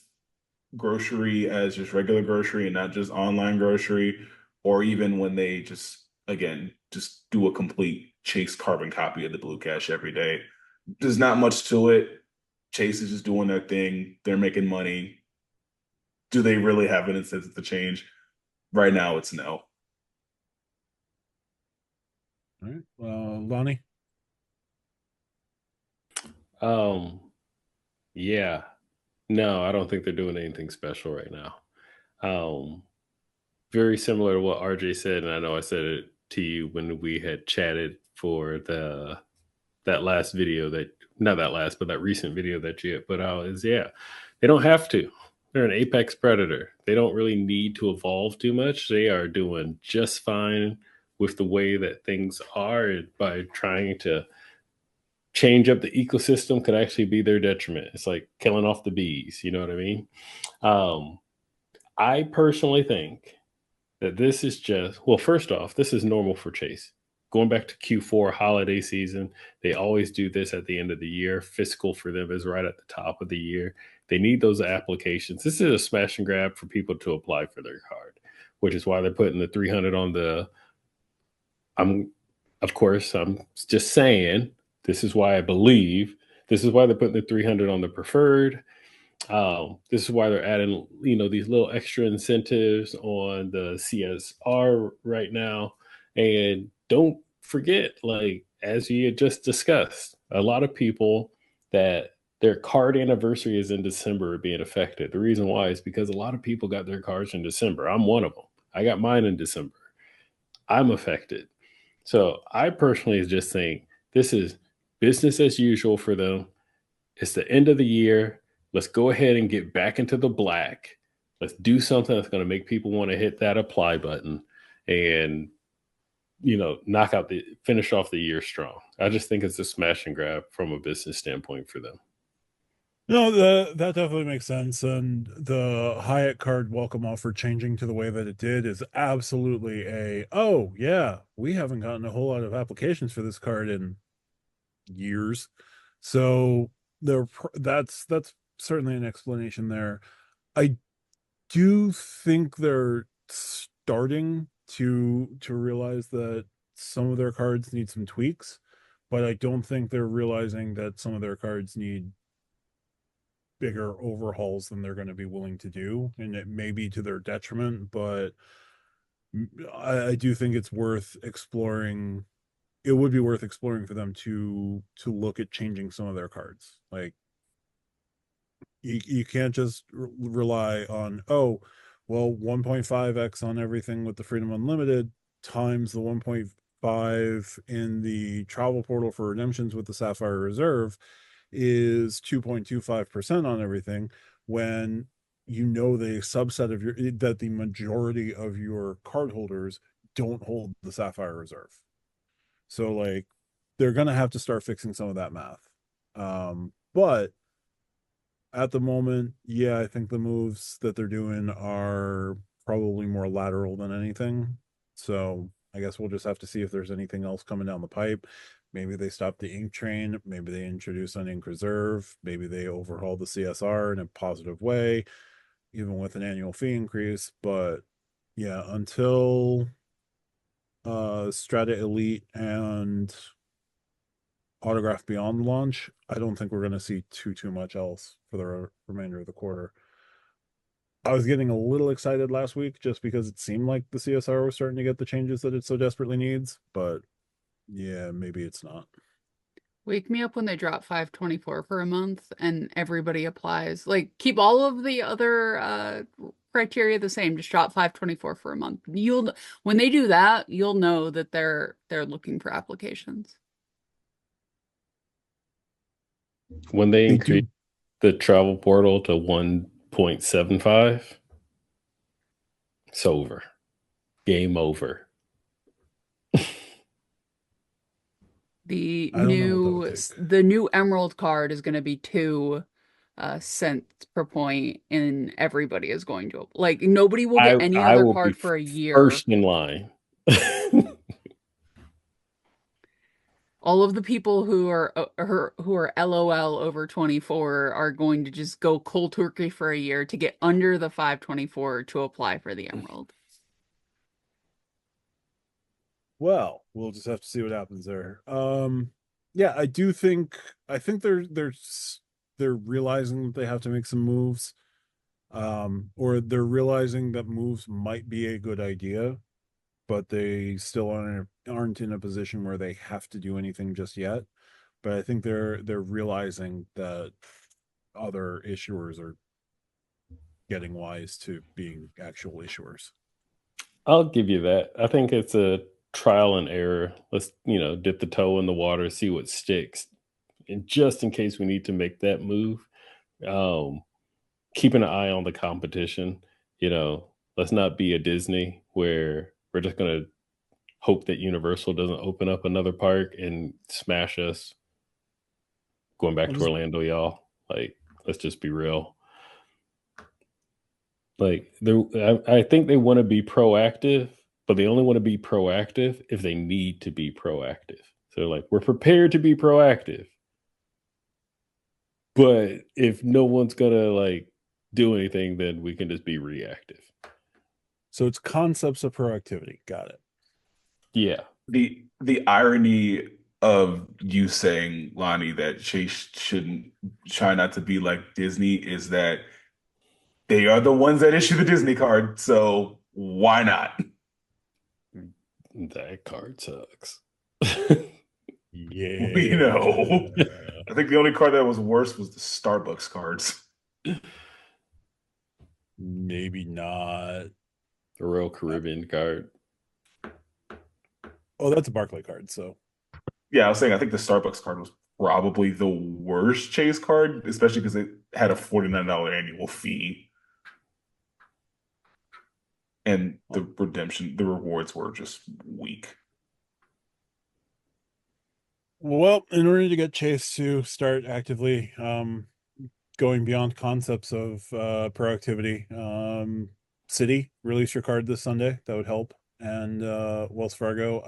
grocery as just regular grocery and not just online grocery, or even when they just again just do a complete Chase carbon copy of the Blue Cash every day. There's not much to it. Chase is just doing their thing. They're making money. Do they really have an incentive to change? Right now, it's no. All right, Lani. Yeah. No, I don't think they're doing anything special right now. Very similar to what RJ said, and I know I said it to you when we had chatted for that last video that not that last, but that recent video that you had put out is they don't have to. They're an apex predator. They don't really need to evolve too much. They are doing just fine with the way that things are by trying to change up the ecosystem could actually be their detriment. It's like killing off the bees. You know what I mean? I personally think that this is just, well, first off, this is normal for Chase. Going back to Q4 holiday season, they always do this at the end of the year. Fiscal for them is right at the top of the year. They need those applications. This is a smash and grab for people to apply for their card, which is why they're putting the 300 on the, I'm just saying, this is why I believe, this is why they're putting the 300 on the preferred. This is why they're adding, these little extra incentives on the CSR right now. And don't forget, like, as you had just discussed, a lot of people that their card anniversary is in December are being affected. The reason why is because a lot of people got their cards in December. I'm one of them. I got mine in December. I'm affected. So I personally just think this is business as usual for them. It's the end of the year. Let's go ahead and get back into the black. Let's do something that's going to make people want to hit that apply button and finish off the year strong. I just think it's a smash and grab from a business standpoint for them. No, that definitely makes sense. And the Hyatt card welcome offer changing to the way that it did is absolutely oh yeah, we haven't gotten a whole lot of applications for this card in years. So that's certainly an explanation there. I do think they're starting to realize that some of their cards need some tweaks, but I don't think they're realizing that some of their cards need bigger overhauls than they're going to be willing to do, and it may be to their detriment, but I do think it's worth exploring. It would be worth exploring for them to look at changing some of their cards. Like you can't just rely on 1.5x on everything with the Freedom Unlimited times the 1.5 in the travel portal for redemptions with the Sapphire Reserve is 2.25% on everything, when the subset of the majority of your cardholders don't hold the Sapphire Reserve. So like they're gonna have to start fixing some of that math. But at the moment, yeah, I think the moves that they're doing are probably more lateral than anything. So I guess we'll just have to see if there's anything else coming down the pipe. Maybe they stop the ink train. Maybe they introduce an ink reserve. Maybe they overhaul the CSR in a positive way, even with an annual fee increase. But yeah, until Strata Elite and Autograph Beyond launch, I don't think we're going to see too much else for the remainder of the quarter. I was getting a little excited last week just because it seemed like the CSR was starting to get the changes that it so desperately needs, but yeah, maybe it's not. Wake me up when they drop 524 for a month and everybody applies. Like, keep all of the other criteria the same. Just drop 524 for a month. When they do that, you'll know that they're looking for applications. When they increase the travel portal to 1.75, it's over. Game over. The new Emerald card is going to be 2 cents per point, and everybody is going to nobody will get any other card for a year. First in line. All of the people who are LOL over 24 are going to just go cold turkey for a year to get under the 524 to apply for the Emerald. Well, we'll just have to see what happens there. Yeah, I think they're realizing that they have to make some moves. Or they're realizing that moves might be a good idea, but they still aren't in a position where they have to do anything just yet. But I think they're realizing that other issuers are getting wise to being actual issuers. I'll give you that. I think it's a trial and error. Let's, dip the toe in the water, see what sticks. And just in case we need to make that move, keeping an eye on the competition. Let's not be a Disney where we're just going to hope that Universal doesn't open up another park and smash us. Going back to Orlando, y'all. Let's just be real. I think they want to be proactive, but they only want to be proactive if they need to be proactive. So we're prepared to be proactive. But if no one's going to do anything, then we can just be reactive. So it's concepts of proactivity. Got it. Yeah. The irony of you saying, Lani, that Chase shouldn't try not to be like Disney is that they are the ones that issue the Disney card, so why not? That card sucks. Yeah. We know. I think the only card that was worse was the Starbucks cards. Maybe not. The Royal Caribbean card. Oh, that's a Barclay card. So Yeah, I was saying I think the Starbucks card was probably the worst Chase card, especially because it had a $49 annual fee, and the rewards were just weak. well, in order to get Chase to start actively going beyond concepts of proactivity, Citi release your card this Sunday. That would help. And Wells Fargo,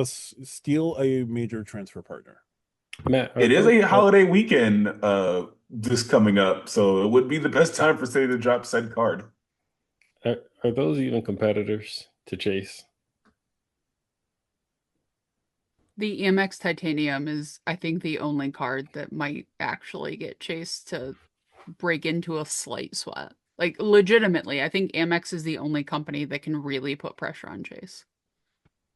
steal a major transfer partner. Matt, It is a holiday weekend this coming up, so it would be the best time for City to drop said card. are those even competitors to Chase? The Amex Titanium is, I think, the only card that might actually get Chase to break into a slight sweat. Like, legitimately, I think Amex is the only company that can really put pressure on Chase.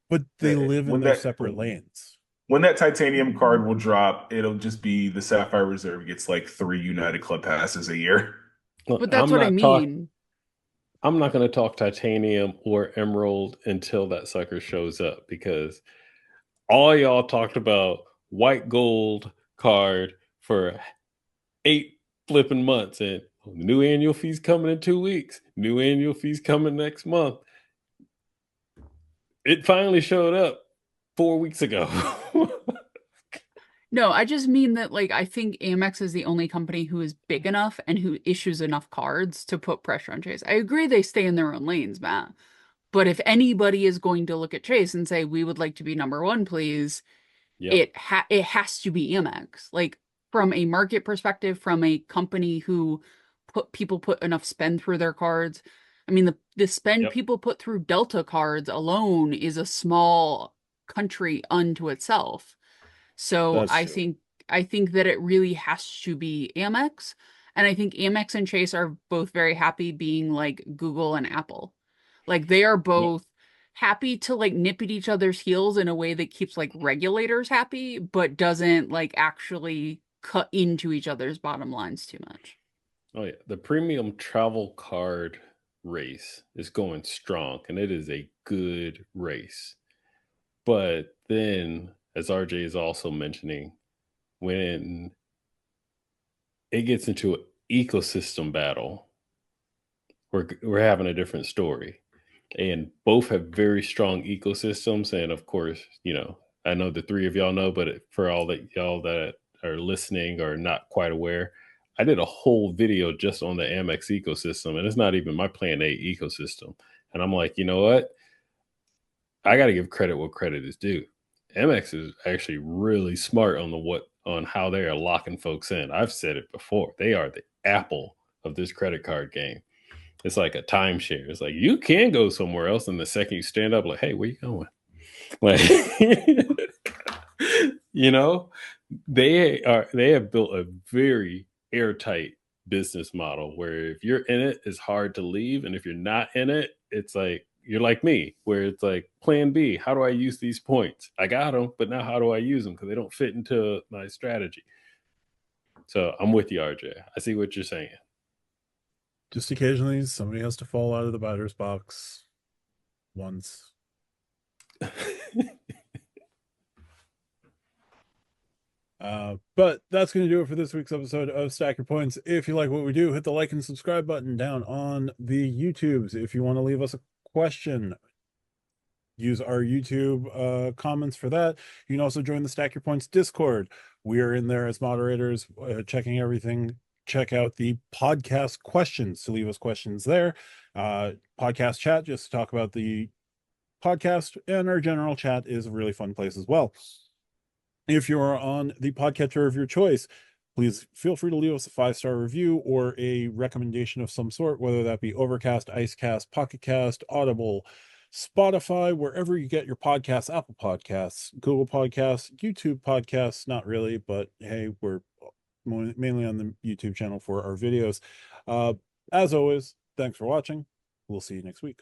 But they live in When their that- separate lanes. When that titanium card will drop, it'll just be the Sapphire Reserve gets like 3 United Club passes a year. Look, But that's I'm what I not talk- mean. I'm not going to talk titanium or emerald until that sucker shows up, because all y'all talked about white gold card for 8 flipping months, and new annual fees coming in 2 weeks, new annual fees coming next month. It finally showed up 4 weeks ago. No, I just mean that, like, I think Amex is the only company who is big enough and who issues enough cards to put pressure on Chase. I agree they stay in their own lanes, Matt. But if anybody is going to look at Chase and say, we would like to be number one, please, Yep. it has to be Amex. Like, from a market perspective, from a company who put enough spend through their cards. I mean, the spend Yep. people put through Delta cards alone is a small country unto itself. So That's I true. think that it really has to be Amex. And I think Amex and Chase are both very happy being like Google and Apple. Like, they are both happy to like nip at each other's heels in a way that keeps like regulators happy, but doesn't like actually cut into each other's bottom lines too much. Oh yeah, the premium travel card race is going strong, and it is a good race. But then, as RJ is also mentioning, when it gets into an ecosystem battle, we're having a different story. And both have very strong ecosystems. And of course, I know the three of y'all know, but for all that y'all that are listening or not quite aware, I did a whole video just on the Amex ecosystem, and it's not even my Plan A ecosystem. And I'm like, you know what? I got to give credit what credit is due. Amex is actually really smart on how they are locking folks in. I've said it before. They are the Apple of this credit card game. It's like a timeshare. It's like you can go somewhere else, and the second you stand up, like, hey, where you going? Like, they have built a very airtight business model where if you're in it, it's hard to leave, and if you're not in it, it's like you're like me, where it's like Plan B. How do I use these points? I got them, but now how do I use them? Because they don't fit into my strategy. So I'm with you, RJ. I see what you're saying. Just occasionally somebody has to fall out of the batter's box once. But that's going to do it for this week's episode of Stack Your Points. If you like what we do, hit the like and subscribe button down on the YouTubes. If you want to leave us a question, use our YouTube comments for that. You can also join the Stack Your Points Discord. We are in there as moderators, checking everything. Check out the podcast questions to leave us questions there. Podcast chat, just to talk about the podcast, and our general chat is a really fun place as well. If you're on the podcatcher of your choice, please feel free to leave us a 5-star review or a recommendation of some sort, whether that be Overcast, Icecast, Pocketcast, Audible, Spotify, wherever you get your podcasts, Apple Podcasts, Google Podcasts, YouTube Podcasts, not really, but hey, we're mainly on the YouTube channel for our videos. As always, thanks for watching. We'll see you next week.